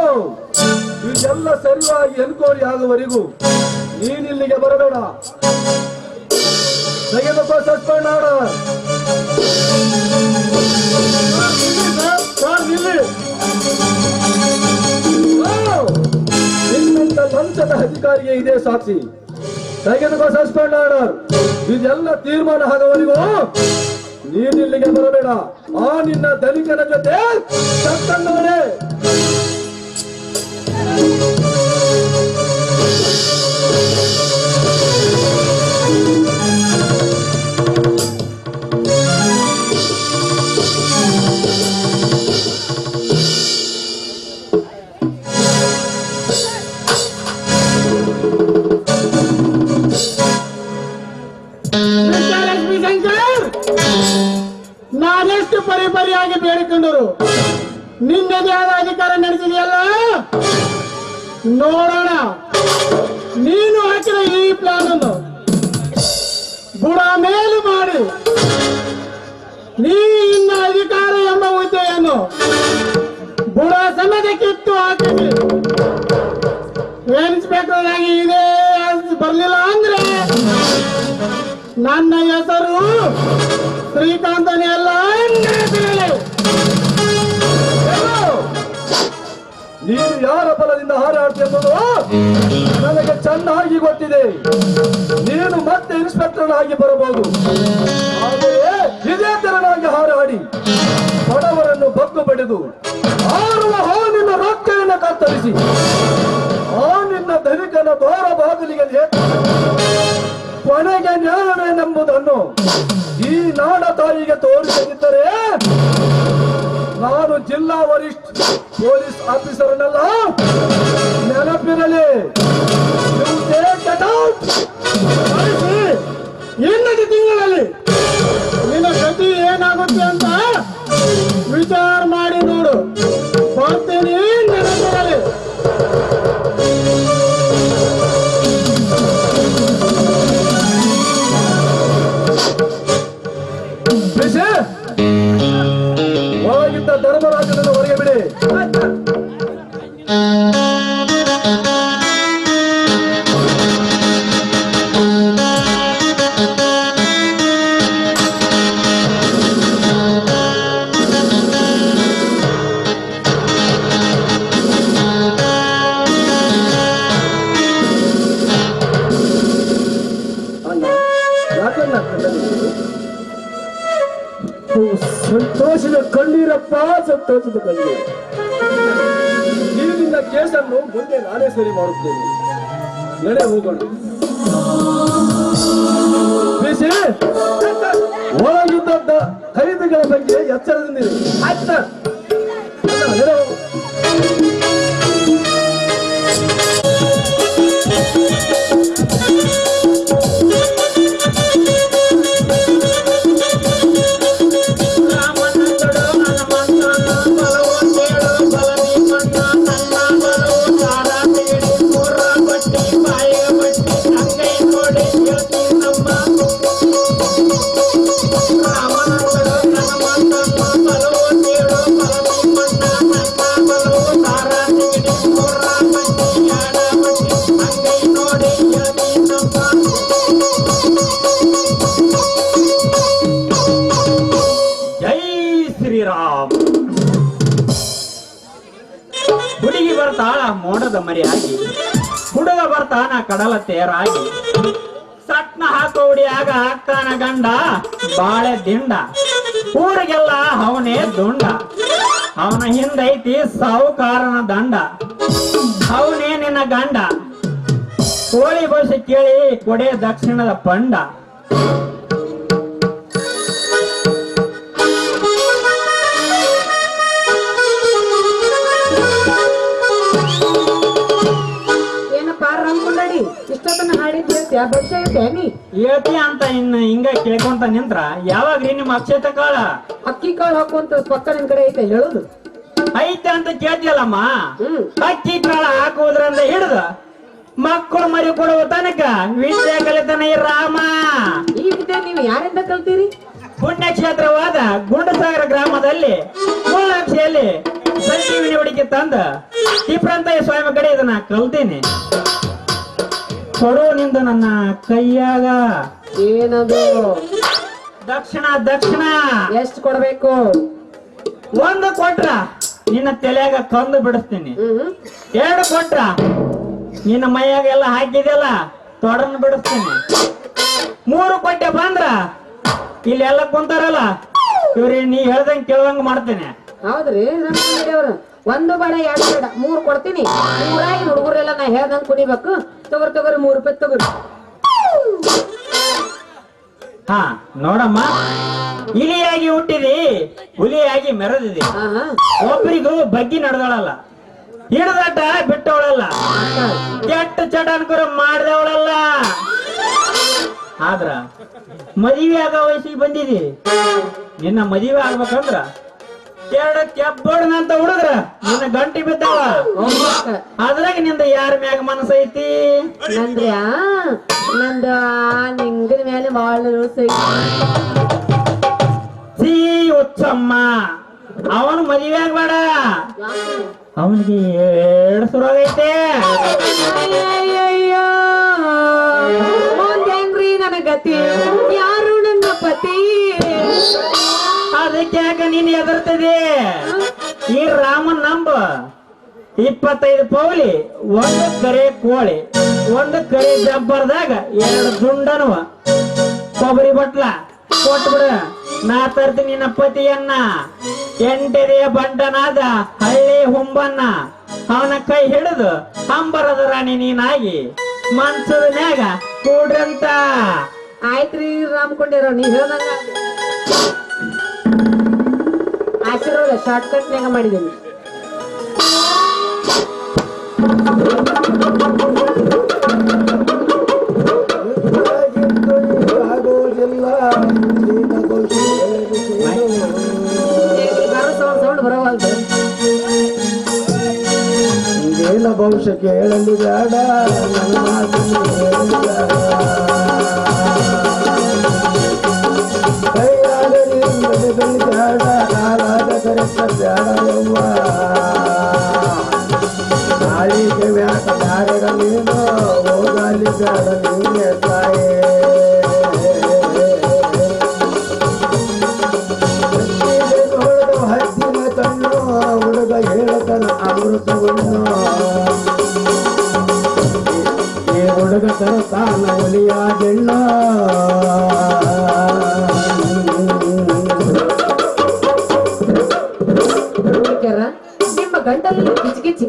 ಇದೆಲ್ಲ ಸರಿಯಾಗಿ ಎನ್ಕ್ವೈರಿ ಆಗುವವರೆಗೂ ನೀನಿಲ್ಲಿಗೆ ಬರಬೇಡ. ತೆಗೆದುಕೋ ಸಸ್ಪೆಂಡ್ ಆರ್ಡರ್. ನಿನ್ನಂತ ಲಂಚದ ಅಧಿಕಾರಿಗೆ ಇದೇ ಸಾಕ್ಷಿ. ತೆಗೆದುಕೋ ಸಸ್ಪೆಂಡ್ ಆರ್ಡರ್. ಇದೆಲ್ಲ ತೀರ್ಮಾನ ಆಗುವವರೆಗೂ ನೀನಿಲ್ಲಿಗೆ ಬರಬೇಡ. ಆ ನಿನ್ನ ಧನಿಕನ ಜೊತೆ ಚಕ್ಕಂದವನೇ. ಲಕ್ಷ್ಮೀ ಶಂಕರ್, ನಾನೆಷ್ಟು ಪರಿಪರಿಯಾಗಿ ಬೇಡಿಕೊಂಡರು ನಿನ್ನದೇ ಆದ ಅಧಿಕಾರ ನಡೆಸಿದೆಯಲ್ಲ, ನೋಡೋಣ. ನೀನು ಹಾಕಿದ ಈ ಪ್ಲಾನ್ ಅನ್ನು ಬುಡ ಮೇಲು ಮಾಡಿ ನೀ ಇನ್ನ ಅಧಿಕಾರ ಎಂಬ ಹುದ್ದೆಯನ್ನು ಬುಡ ಸಮೇತ ಕಿತ್ತು ಹಾಕಿದೆ. ಇನ್ಸ್ಪೆಕ್ಟರ್ ಆಗಿ ಇದೇ ಬರ್ಲಿಲ್ಲ ಅಂದ್ರೆ ನನ್ನ ಹೆಸರು ಶ್ರೀಕಾಂತನೇ ಅಲ್ಲ. ನೀನು ಯಾರ ಬಲದಿಂದ ಹಾರಾಡ್ತಿ ಎಂಬುದು ನನಗೆ ಚೆನ್ನಾಗಿ ಗೊತ್ತಿದೆ. ನೀನು ಮತ್ತೆ ಇನ್ಸ್ಪೆಕ್ಟರ್ ಆಗಿ ಬರಬಹುದು, ಹಾಗೆಯೇ ಇದೇ ತೆರನಾಗಿ ಹಾರಾಡಿ ಬಡವರನ್ನು ಬಗ್ಗು ಬಡಿದು ಆರುವ ಹಾನಿನ ರೊಕ್ಕವನ್ನು ಕತ್ತರಿಸಿ ಆ ನಿನ್ನ ಧನಿಕನ ದ್ವಾರ ಬಾಗಿಲಿಗೆ ಕೊನೆಗೆ ನ್ಯಾಯವೇನೆಂಬುದನ್ನು ಈ ನಾಡ ತಾಯಿಗೆ ತೋರಿಸದಿದ್ದರೆ ನಾನು ಜಿಲ್ಲಾ ವರಿಷ್ಠ ಪೊಲೀಸ್ ಆಫೀಸರ್ನೆಲ್ಲ ನೆನಪಿರಲಿ. ಇನ್ನೊಂದು ತಿಂಗಳಲ್ಲಿ ನಿನ್ನ ಗತಿ ಏನಾಗುತ್ತೆ ಅಂತ ವಿಚಾರ ಮಾಡಿ ನೋಡು. ಬರ್ತೀನಿ, ನೆನಪಿರಲಿ. ಇರಪ್ಪ ಸಂತೋಷದ ಕಣ್ಣು. ನೀರಿನಿಂದ ಕೇಸನ್ನು ಮುಂದೆ ನಾನೇ ಸರಿ ಮಾಡುತ್ತೇನೆ. ನಡೆ ಹೋಗೋಣ. ಬಿಸಿ ಒಳಗಿದ್ದ ಖರೀದಿಗಳ ಬಗ್ಗೆ ಎಚ್ಚರದಿಂದಿರಿ. ಆಯ್ತಾ? ನಡೆ ಹೋಗು. ಹುಡುಗಿ ಬರ್ತಾಳ ಮೋಡದ ಮರಿಯಾಗಿ, ಹುಡುಗ ಬರ್ತಾನ ಕಡಲ ತೇರಾಗಿ. ಸಟ್ನ ಹಾಕೋ ಹುಡಿಯಾಗ ಆಗ್ತಾನ ಗಂಡ ಬಾಳೆ ದಿಂಡ. ಊರಿಗೆಲ್ಲ ಅವನೇ ದುಂಡ, ಅವನ ಹಿಂದೈತಿ ಸಾಹುಕಾರನ ದಂಡ. ಅವನೇ ನಿನ್ನ ಗಂಡ, ಕೋಳಿ ಭಾಷೆ ಕೇಳಿ ಕೊಡೆ ದಕ್ಷಿಣದ ಪಂಡ. ಇಷ್ಟೊತ್ತನ ಹಾಡಿದ್ ಹೇಳ್ತೀಯ? ಭವಿಷ್ಯ ಐತೆ ನೀ ಹೇಳ್ತಿ ಅಂತ ಇನ್ನು ಹಿಂಗ ಕೇಳ್ಕೊಂತ ನಿಂತ್ರ ಯಾವಾಗ್ರಿ ನಿಮ್ಮ ಅಕ್ಷತೆ ಕಾಳ? ಅಕ್ಕಿ ಕಾಳು ಹಾಕುವಂತ ಪಕ್ಕ ನಿನ್ ಕಡೆ ಐತೆ ಹೇಳುದು ಐತೆ ಅಂತ ಕೇಳ್ತಿಯಲ್ಲಮ್ಮ. ಅಕ್ಕಿ ಕಾಳ ಹಾಕುವುದ್ರಿಂದ ಹಿಡಿದ ಮಕ್ಕಳು ಮರಿ ಕೊಡುವ ತನಕ ವಿದ್ಯೆ ಕಲಿತಾನ ಈ ರಾಮ. ಈ ವಿದ್ಯೆ ನೀವು ಯಾರಿಂದ ಕಲ್ತೀರಿ? ಪುಣ್ಯಕ್ಷೇತ್ರವಾದ ಗುಂಡಸಾಗರ ಗ್ರಾಮದಲ್ಲಿ ಮುಳ್ಳಾಕ್ಷಿಯಲ್ಲಿ ಸಂಜೀವಿನಿ ಹುಡುಕಿ ತಂದ ತಿಪ್ರಂತಯ್ಯ ಸ್ವಾಮಿ ಕಡೆ ಇದನ್ನ ಕಲ್ತೀನಿ. ಕೊಡು ನಿಂದ ನನ್ನ ಕೈಯಾಗ ಏನದು? ದಕ್ಷಿಣ ದಕ್ಷಿಣ. ಎಷ್ಟು ಕೊಡ್ಬೇಕು? ಒಂದು ಕೊಟ್ರ ನಿನ್ನ ತಲೆಯಾಗ ಕಂದು ಬಿಡಿಸ್ತೀನಿ. 2 ಕೊಟ್ರ ನಿನ್ನ ಮೈಯಾಗ ಎಲ್ಲ ಹಾಕಿದೆಲ್ಲ ತೊಡನ್ ಬಿಡಿಸ್ತೀನಿ. 3 ಕೊಟ್ಟೆ ಬಂದ್ರ ಇಲ್ಲೆಲ್ಲ ಕುಂತಾರಲ್ಲ ಇವ್ರಿ ನೀ ಹೇಳ್ದಂಗ್ ಕೇಳ್ದಂಗ್ ಮಾಡ್ತೇನೆ. ಹೌದ್ರಿ ಅವ್ರು ಒಂದು ಬೇಡ 2 ಬೇಡ 3 ಕೊಡ್ತೀನಿ. ಊರಾಗಿ ಹುಡುಗರೆಲ್ಲ ನಾ ಹೇಳ್ದಂಗ್ ಕುಡಿಬೇಕು. ತಗೋರಿ 3 ರೂಪಾಯಿ ತಗೋರಿ. ಹಾ ನೋಡಮ್ಮ, ಇಲಿಯಾಗಿ ಹುಟ್ಟಿದಿ ಹುಲಿಯಾಗಿ ಮೆರೆದಿದಿ. ಒಬ್ಬರಿಗೂ ಬಗ್ಗಿ ನಡೆದವಳಲ್ಲ, ಹಿಡ್ದಾಟ ಬಿಟ್ಟವಳಲ್ಲ, ಕೆಟ್ಟ ಚಟ ಅನ್ಕರ ಮಾಡ್ದವಳಲ್ಲ. ಆದ್ರ ಮದುವೆ ಆಗೋ ವಯಸ್ಸಿಗೆ ಬಂದಿದಿ. ನಿನ್ನ ಮದುವೆ ಆಗ್ಬೇಕಂದ್ರ 2 ಕೆಬ್ಬಡನಂತ ಹುಡುಗ್ರ ನಿನ್ನ ಗಂಟಿ ಬಿದ್ದಾವ. ಅದ್ರಾಗ ನಿಂದ ಯಾರ ಮ್ಯಾಗ ಮನಸ್ಸೈತಿ? ನಂದ್ರ್ಯಾ ನಂದ ನಿಂಗನ ಮೇಲೆ ಬಾಳ ಸಿ ಉಚ್ಚಮ್ಮ. ಅವನು ಮದುವೆ ಆಗ್ಬೇಡ, ಅವನಿಗೆ 2 ಸುರಾಗೈತೆ. ಅಯ್ಯಯ್ಯೋ ಹೆಂಗ್ರಿ ನನ್ನ ಗತಿ? ಯಾರು ನನ್ನ ಪತಿ? ಅದಕ್ಕೆ ಯಾಕ ನೀನ್ ಎದರ್ತದೆ? ಈ ರಾಮನ್ ನಂಬ 25 ಪೌಲಿ 1 ಕರೆ ಕೋಳಿ 1 ಕರೆ ಜಬ್ಬರ್ದಾಗ 2 ದುಂಡನುವ ಕೊಬ್ಬರಿ ಬಟ್ಲ ಕೊಟ್ಬಿಡ. ನಾ ತರ್ತೀನಿ ನಿನ್ನ ಪತಿಯನ್ನ. 8 ಬಂಡನಾದ ಹಳ್ಳಿ ಹುಂಬನ್ನ. ಅವನ ಕೈ ಹಿಡಿದು ಅಂಬರದ ರಾಣಿ ನೀನಾಗಿ ಮನ್ಸದ ಮ್ಯಾಗ ಕೂಡ್ರಂತ. ಆಯ್ತ್ರಿ ರಾಮ್ಕೊಂಡಿರೋ ನೀ ಹೇಳ್ದಂಗ ಆಶೀರ್ವಾದ ಶಾರ್ಟ್ ಕಟ್ನಾಗ ಮಾಡಿದ್ದೀನಿ. ಸೌಂಡ್ ಬರೋವಲ್ದು. ಏನ ಭವಿಷ್ಯ ಕೇಳಲು ಬೇಡ, ನನ್ನ ಮಾತನ್ನು ಕೇಳಲು ಬೇಡ. ಕೈಯಾಗ ನೀರು ಬೇಡ, ಕಾಲಾಗ ಕರೆಸ ಬೇಡವ್ವ. ನಾಳಿಗೆ ವ್ಯಾಕ ಬ್ಯಾಡಗ ನೀನು ಹೋಗಲಿ ಬೇಡ ನೀನೆ ತಾಯೇ. ಹದ್ದಿನ ಕಣ್ಣು ಹುಡುಗ ಹೇಳತನ ಅಮೃತವನ್ನು. ಈ ಹುಡುಗ ತರತಾನ ಒಲಿಯ ಗೆಣ್ಣ. ಗಂಟಲಲ್ಲಿ ಕಿಚ್ಕಿಚ್ಚಿ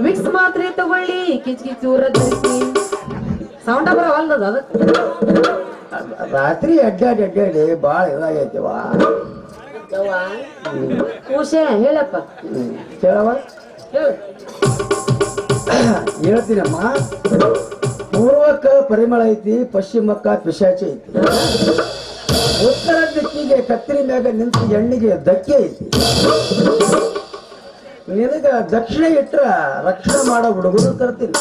ವಿಕ್ಸ್ ಮಾತ್ರೆ ತಗೊಳ್ಳಿ ಕಿಚ್ಕಿಚ್ಚಿ ಊರ ಸೌಂಡ ಬರವಲ್ಲದ ಅದಕ್ಕೆ ರಾತ್ರಿ ಅಡ್ಡಾಡಿ ಬಾಳ ಇದಾಗೈತಿವ. ಹುಷೆ ಹೇಳಪ್ಪ ಕೇಳವ ಹೇಳು. ಹೇಳ್ತೀನಮ್ಮ. ಪೂರ್ವಕ್ಕ ಪರಿಮಳ ಐತಿ, ಪಶ್ಚಿಮಕ್ಕ ಪಿಶಾಚಿ ಐತಿ, ಉತ್ತರ ದಿಕ್ಕಿಗೆ ಕತ್ತರಿ ಮ್ಯಾಗ ನಿಂತ ಎಣ್ಣಿಗೆ ಧಕ್ಕೆ ಐತಿ. ನಿನಗ ದಕ್ಷಿಣ ಇಟ್ರ ರಕ್ಷಣೆ ಮಾಡೋ ಹುಡುಗರು ತರ್ತೀನಿ.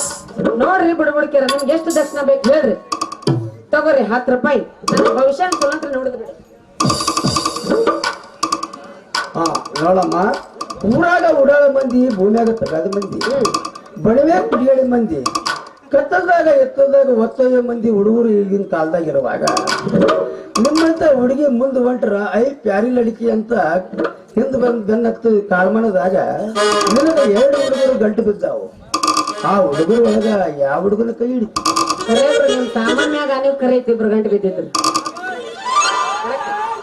ನೋಡ್ರಿ ಬುಡ್ಬುಡ್ಕ್ಯಾರ ನಿಮ್ಗೆ ಎಷ್ಟು ದಕ್ಷಿಣ ಬೇಕು ಹೇಳ್ರಿ, ತಗೋರಿ 10 ರೂಪಾಯಿ. ನನ್ನ ಭವಿಷ್ಯ ಕುಲಂತ್ರ ನೋಡಿದ್ರಿ. ಹಾ ನೋಡಮ್ಮ, ಊರಾಗ ಉಡಾಳ ಮಂದಿ, ಭೂಮ್ಯಾಗ ತಗಾದ ಮಂದಿ, ಬಣವೆ ಕುಡಿಯಳಿ ಮಂದಿ, ಕತ್ತಲ್ದಾಗ ಎತ್ತಲ್ದಾಗ ಒತ್ತೊಯ್ಯೋ ಮಂದಿ ಹುಡುಗರು ಈಗಿನ ಕಾಲದಾಗ ಇರುವಾಗ ನಿಮ್ಮಂತ ಹುಡುಗಿ ಮುಂದೆ ಹೊಂಟ್ರ ಐ ಪ್ಯಾರಿ ಲಡಿಕೆ ಅಂತ ಹಿಂದ್ ಬಂದ್ ಬೆನ್ನತ್ತು ಕಾಳ್ಮಣದಾಗ ನಿನಗ 2 ಹುಡುಗರು ಗಂಟು ಬಿದ್ದಾವು. ಆ ಹುಡುಗರು ಒಳಗ ಯಾವ ಹುಡುಗನ ಕೈ ಹಿಡಿತು? ಕರೆಯಬ್ರು ನಿಮ್ ಸಾಮಾನ್ಯಾಗ ನೀವು ಕರೆಯತಿ 2 ಗಂಟೆ ಬಿದ್ದಿದ್ರು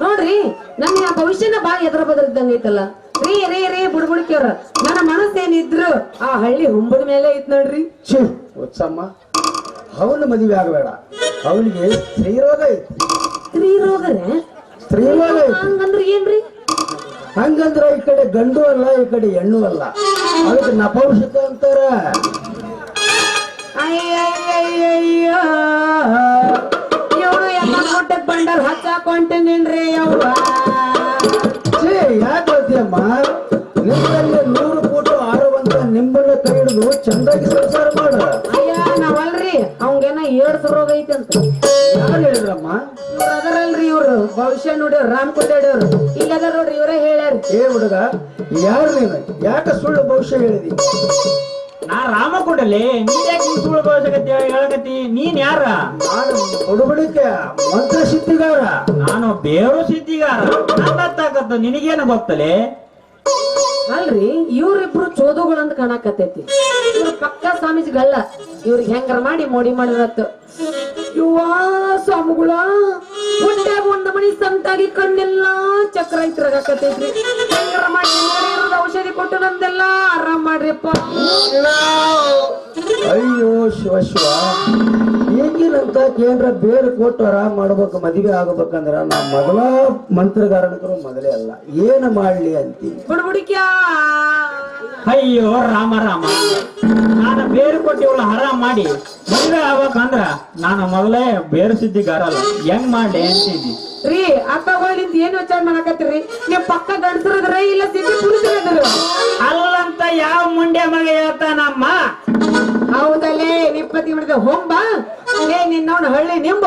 ನೋಡ್ರಿ. ನನ್ನ ಭವಿಷ್ಯನ ಬಾ ಎದ್ರ ಬದ್ರ ಇದ್ದಂಗ ಐತಲ್ಲ. ರೀ ರೀ ರೀ ಬುಡ್ಬುಡ್ಕ್ಯಾರ ನನ್ನ ಮನಸ್ಸೇನಿದ್ರು ಆ ಹಳ್ಳಿ ಹುಂಬದ ಮೇಲೆ ಐತ್ ನೋಡ್ರಿ. ಛೀ ಉತ್ಸಮ್ಮ, ಅವನ ಮದುವೆ ಆಗಬೇಡ. ಅವನಿಗೆ ಸ್ತ್ರೀರೋಗ ಐತಿ. ಸ್ತ್ರೀ ರೋಗರೇ? ಸ್ತ್ರೀರೋಗ ಐತಿ. ಹಂಗಂದ್ರ ಏನ್ರಿ? ಹಂಗಂದ್ರ ಈ ಕಡೆ ಗಂಡು ಅಲ್ಲ, ಈ ಕಡೆ ಹೆಣ್ಣು ಅಲ್ಲ, ಅದಕ್ಕೆ ನಪೌಷಕ ಅಂತಾರ. ಅಯ್ಯಯ್ಯಯ್ಯಯ್ಯ ಇವ್ರು ಎಲ್ಲ ಕೊಟ್ಟದ್ ಬಂಡಲ್ ಹಚ್ಚಾಕೊಂಟೇನೇನ್ರಿ ಅವ್ವ. ಛೇ ಯಾಕೆ ಹೇಳ್ತೀಯಮ್ಮ? ನಿಮ್ಮಲ್ಲಿ 100 ಫೂಟು ಆರುವಂತ ನಿಮ್ಮನ್ನ ಕೈ ಹಿಡಿದು ಚಂದಾಗಿ ಸಂಸಾರ ಮಾಡ. ಅಯ್ಯ ನಾವಲ್ರಿ ಅವಂಗೇನ ಏಡ್ಸ್ ರೋಗ ಐತಿ ಅಂತ. ಯಾರು ಹೇಳಿದ್ರಮ್ಮ? ಇವ್ರು ಅದರಲ್ರಿ, ಇವ್ರು ಭವಿಷ್ಯ ನೋಡ್ಯಾರ, ರಾಮ್ ಕುಂಡಾಡಿಯವ್ರು. ಈಗ ಅದ ನೋಡ್ರಿ, ಇವರೇ ಹೇಳ್ಯಾರ. ಏ ಹುಡುಗ, ಯಾರು ನೀನು? ಯಾಕೆ ಸುಳ್ಳು ಭವಿಷ್ಯ ಹೇಳಿದಿ? ನಾ ರಾಮ ಕೊಡಲಿ, ನೀನ್ ಯಾಕೆ ನೀನ್ ಸುಳ್ಳು ಭವಿಷ್ಯಕತ್ತಿ ಹೇಳಕತ್ತಿ? ನೀನ್ ಯಾರ? ನಾನು ಹುಡುಗಡಿಕೆ ಮಂತ್ರ ಸಿದ್ಧಿಗಾರ. ನಾನು ಬೇರು ಸಿದ್ಧಿಗಾರ. ಗೊತ್ತಾಗತ್ತ, ನಿನಗೇನು ಗೊತ್ತಲೇ? ಅಲ್ರಿ ಇವ್ರಿಬ್ರು ಚೋದುಗಳಂತ ಕಾಣಕತ್ತೈತಿ. ಇವ್ರ ಪಕ್ಕ ಸ್ವಾಮೀಜಿಗಲ್ಲ, ಇವ್ರಿಗೆ ಹೆಂಗಾರ ಮಾಡಿ ಮೋಡಿ ಮಾಡಿರತ್ತ. ಯುವಾ ಸ್ವಾಮಿಗಳ ಹೊಟ್ಯಾಗ ಒಂದ ಮನಿ ಸಂತಾಗಿ ಕಣ್ಣೆಲ್ಲ ಚಕ್ರ ಇತ್ರಗಾಕತೈತ್ರಿ. ಹೆಂಗಾರ ಮಾಡಿ ಔಷಧಿ ಕೊಟ್ಟು ನಂದೆಲ್ಲ ಆರಾಮ್ ಮಾಡ್ರಿಪ್ಪ. ಅಯ್ಯೋ ಶಿವ ಶಿವ, ಈಗಿನಂತ ಕೇಂದ್ರ ಬೇರೆ ಕೊಟ್ಟು ಆರಾಮ್ ಮಾಡ್ಬೇಕು, ಮದುವೆ ಆಗ್ಬೇಕಂದ್ರ ನಾ ಮೊದಲ ಮಂತ್ರಗಾರನಿಕರು ಮೊದಲೇ ಅಲ್ಲ. ಏನು ಮಾಡ್ಲಿ ಅಂತೀನಿ. ಬುಡ್ಬುಡಿಕ್ಯಾ ಅಯ್ಯೋ ರಾಮ ರಾಮ, ನಾನು ಬೇರು ಕೊಟ್ಟಿವಳ ಹರಾಮ್ ಮಾಡಿ ಮದುವೆ ಆಗ್ಬೇಕಂದ್ರ ನಾನು ಮೊದಲೇ ಬೇರು ಸಿದ್ಧಿಗಾರ ಅಲ್ಲ, ಹೆಂಗ್ ಮಾಡ್ಲಿ ಅಂತಿದ್ದಿ? ರೀ ಅಕ್ಕಗಳಿಂದ ಏನ್ ವಿಚಾರ ಮಾಡಕತ್ತೀರಿ? ನೀವ್ ಪಕ್ಕ ಗಂಡಸರದ್ರ ಇಲ್ಲ ಸಿಟಿ ಪುರುಷರದ್ರು? ಅಲ್ಲಂತ ಯಾವ ಮುಂಡೆ ಮಗ ಹೇಳ್ತಾನಮ್ಮ? ಹೌದಲ್ಲೇ ನಿಪ್ಪತ್ತಿ ಮಾಡಿದ ಹೊಂಬ ಲೇ ನಿನ್ನವನ ಹಳ್ಳಿ ನಿಂಬ.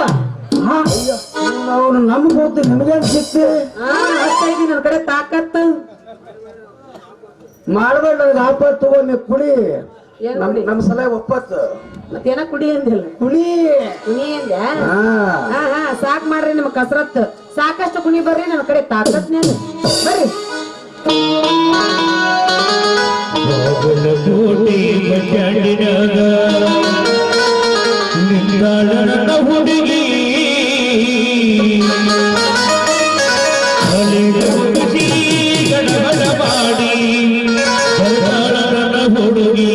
ಅವನು ನಮ್ಗೆ ಗೊತ್ತು, ನಿಮ್ಗೇನ್ ಸಿಕ್ತಿ? ಅಷ್ಟೈತಿ ನನ್ನ ಕಡೆ ತಾಕತ್ತು. ಮಾಡ್ಬೇಡ, ಆಪತ್ತು ಒಮ್ಮೆ ಕುಡಿ. ಏನ್ ಕುಡಿ? ನಮ್ ಸಲ ಒಪ್ಪತ್ತು ಮತ್ತೇನ ಕುಡಿ ಅಂದಿಲ್ಲ, ಕುಡಿ. ಕುಣಿ ಅಂದ. ಹಾ ಹಾ ಸಾಕ್ ಮಾಡ್ರಿ ನಿಮ್ ಕಸರತ್, ಸಾಕಷ್ಟು ಕುಣಿ ಬರ್ರಿ, ನನ್ನ ಕಡೆ ತಾಕತ್ ಬರ್ರಿ. ಕೋಟಿ ಬಡ್ಡಿನಾಗ ನಿಂದಾಳನ ಹುಡುಗಿ ಮುಗಿಸಿ ಗಡಗಡ ಮಾಡಿ ಬರ್ತಾಳನ ಹುಡುಗಿ,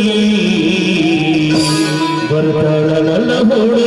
ಬರ್ತಾಳನ ಹುಡುಗಿ.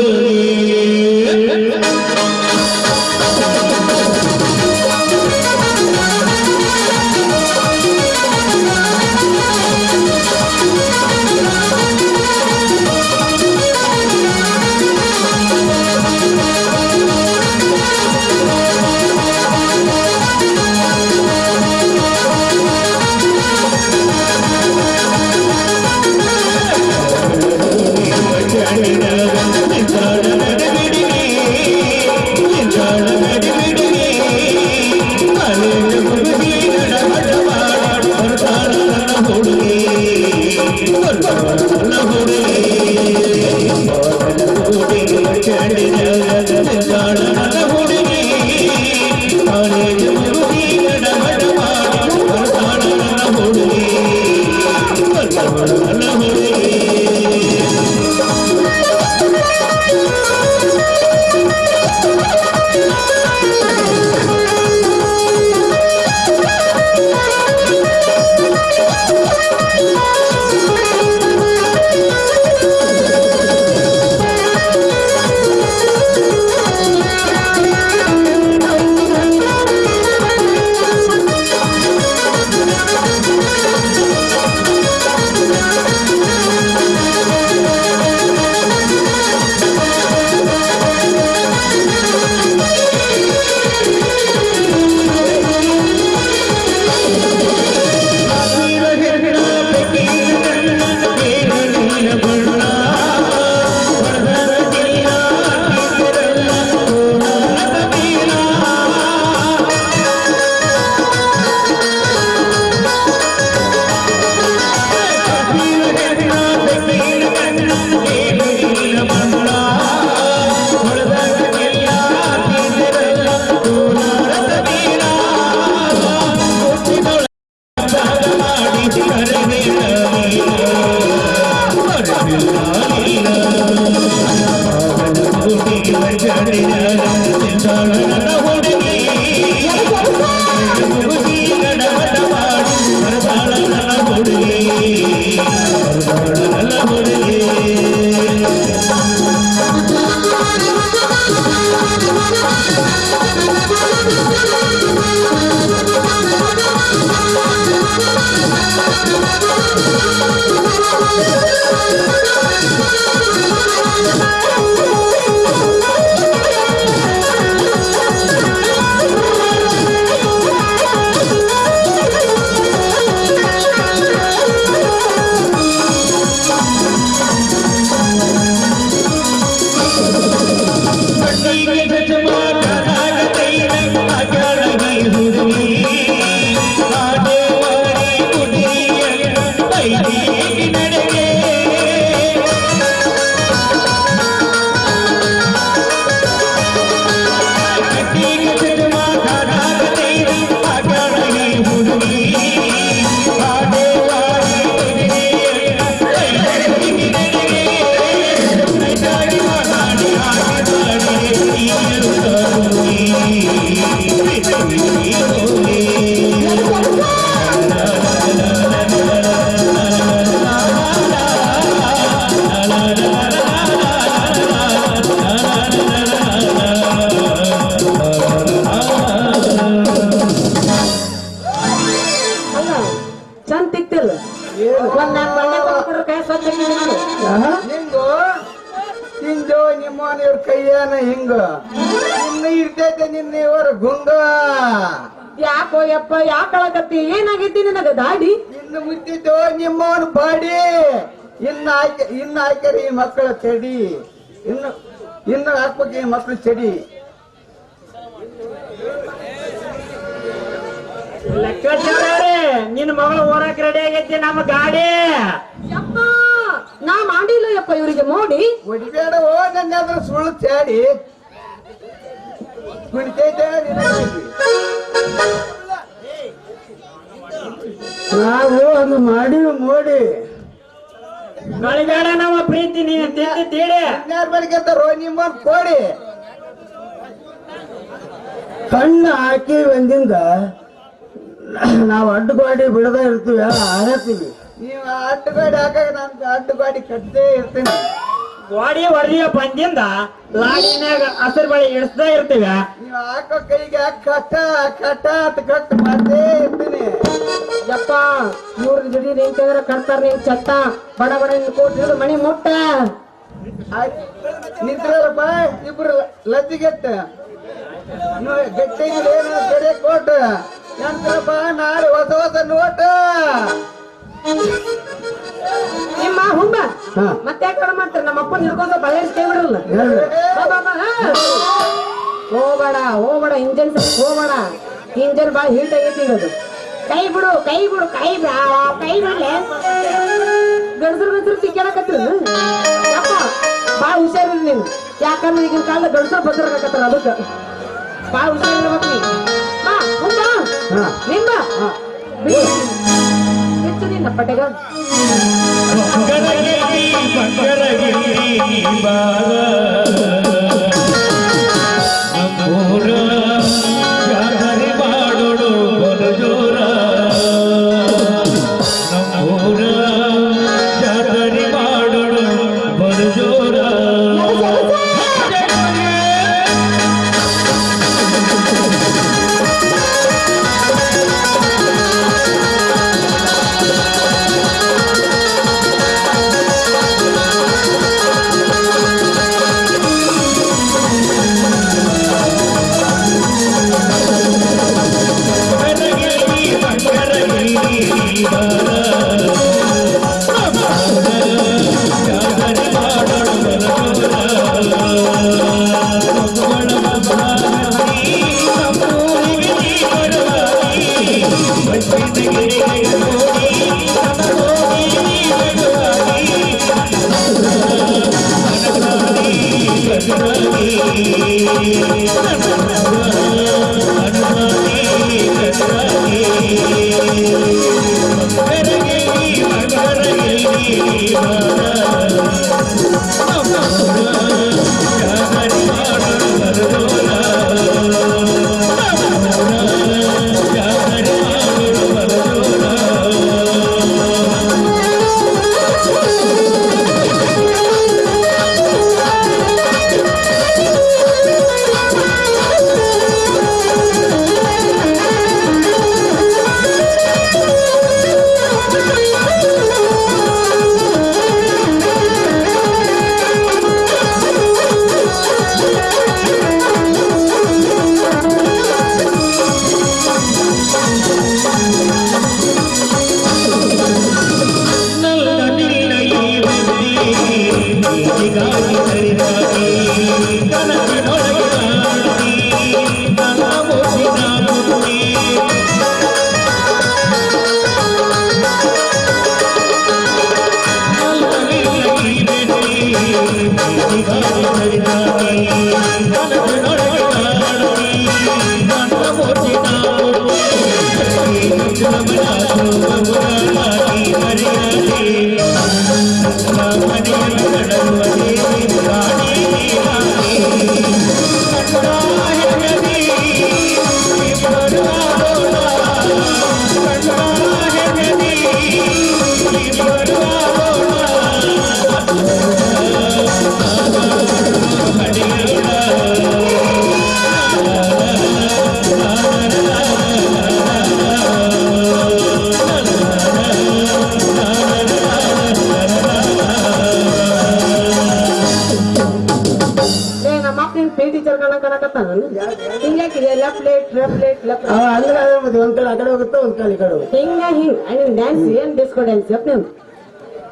ಇವ್ರ ಕೈಯಾನ ಹಿಂಗ ಇನ್ನು ಇರ್ತೈತೆ ನಿನ್ನ ಇವರ ಗುಂಗ ಯಾಕೋ ಯಪ್ಪ ಯಾಕಳಕತ್ತಿ ಏನಾಗೈತಿ ನಿನಗ ದಾಡಿ ಇನ್ನು ಮುಚ್ಚಿದ್ದು ನಿಮ್ಮವನ್ ಬಾಡಿ ಇನ್ನು ಹಾಕ್ಯಾರ ಈ ಮಕ್ಕಳ ಚಡಿ ಇನ್ನು ಹಾಕ್ಬೇಕು ಈ ಮಕ್ಕಳು ಚಡಿ ಲೆಕ್ಕಾಚಾರ ನಿನ್ನ ಮಗಳು ಓಡಕ್ ರೆಡಿ ಆಗೈತಿ ನಮ್ಮ ಗಾಡಿ. ಯಪ್ಪ ನಾ ಮಾಡಿಲ್ಲ ಯಪ್ಪ ಇವರಿಗೆ ಮೋಡಿ ಹೊಡಿಬೇಡ ನನ್ನ ಅದ್ರ ಸುಳ್ಳು ಚಾಡಿ ಕುಡಿತೈತೆ ನಾವು ಅದು ಮಾಡಿ ಮೋಡಿ ಗಳಿಬೇಡ ನಮ್ಮ ಪ್ರೀತಿ ನೀನು ತಿಳಿ ಯಾರು ಬಲಿಕತ್ತಾರೋ ನಿಮ್ಮನ್ ಕೋಡಿ ಕಣ್ಣು ಹಾಕಿ ಒಂದಿಂದ ನಾವು ಅಡ್ಡುಗಾಡಿ ಬಿಡದ ಇರ್ತೀವಿ ಆಗತ್ತೀವಿ ನೀವು ಅಡ್ಡುಗಾಡಿ ಹಾಕಾಗ ನಾನು ಅಡ್ಡುಗಾಡಿ ಕಟ್ಟದೇ ಇರ್ತೀನಿ ಗಾಡಿ ಹೊಡೆದಿಯ ಬಂದಿಂದ ಲಾಡಿನಾಗ ಹಸಿರು ಬಳಿ ಇಳಿಸ್ತಾ ಇರ್ತೀವ ನೀವು ಹಾಕೋ ಕೈಗೆ ಕಟ್ಟ ಕಟ್ಟ ಅಂತ ಕಟ್ ಮಾಡ್ತೇ ಇರ್ತೀನಿ ಯಪ್ಪ ಇವ್ರ ಜಡಿ ನಿಂತಂದ್ರ ಕಟ್ತಾರ ನೀನ್ ಚಟ್ಟ ಬಡ ಬಡ ಕೊಟ್ಟಿರೋದು ಮಣಿ ಮುಟ್ಟ ನಿಂತ್ರಲ್ಲಪ್ಪ ಇಬ್ರು ಲಜ್ಜಿಗೆಟ್ಟ ಗಟ್ಟಿಗಿಲ್ಲ ಏನು ಕಡೆ ಕೊಟ್ಟು ನಂತರಪ್ಪ ನಾಳೆ ಹೊಸ ಹೊಸ ನೋಟ ನಿಮ್ಮ ಹುಂಬ ಮತ್ತೆ ಯಾಕೆ ಕಡೆ ಮಾಡ್ತಾರೆ ನಮ್ಮ ಅಪ್ಪ ಹಿಡ್ಕೊಂಡು ಬಳೆ ಕೈ ಬಿಡಲ್ಲ ಹೋಗ್ಬೇಡ ಇಂಜನ್ ಹೋಗ್ಬೇಡ ಇಂಜನ್ ಬಾಳ ಹೀಟ್ ಆಗೈತಿ ಅದು ಕೈ ಬಿಡು ಕೈ ಬಿಡ್ಲೆ ಗಂಡಸರು ತಿಕ್ಕೇಳಕತ್ರಿ ಯಪ್ಪ ಬಾಳ ಹುಷಾರಿರಿ ನೀನು ಯಾಕಂದ್ರೆ ಈಗಿನ ಕಾಲದ ಗಂಡಸರು ಬದ್ರಕತ್ತಾರ ಅದಕ್ಕೆ ಬಾಳ ಹುಷಾರಿರ್ಬೇಕು ನೀ ಬಾ ಹುಂಬ ನಿಂಬ ಹೆಚ್ಚು ನಿನ್ನ ಪಟೆಗ ಮಾಡೋಡು ಬಲು ಜೋರ ನಮ್ಮೂರ ಜಾಗರಿ ಮಾಡೋಡು ಬಲು ಜೋರ Hare ಟೀಚರ್ ಕಣಕತ್ತಾನ ಹಿಂಗಾಕಿದೆ ಲೆಫ್ಟ್ ಲೆಫ್ಟ್ ಅಂದ್ರೆ ಮತ್ತೆ ಒಂದ್ ಕಡೆ ಆ ಕಡೆ ಹೋಗುತ್ತೆ ಒಂದ್ ಕಡೆ ಈ ಕಡೆ ಹೋಗುತ್ತೆ. ಹಿಂಗ ಡ್ಯಾನ್ಸ್ ಏನ್ ಡಿಸ್ಕೋ ಡ್ಯಾನ್ಸ್ ನೀವು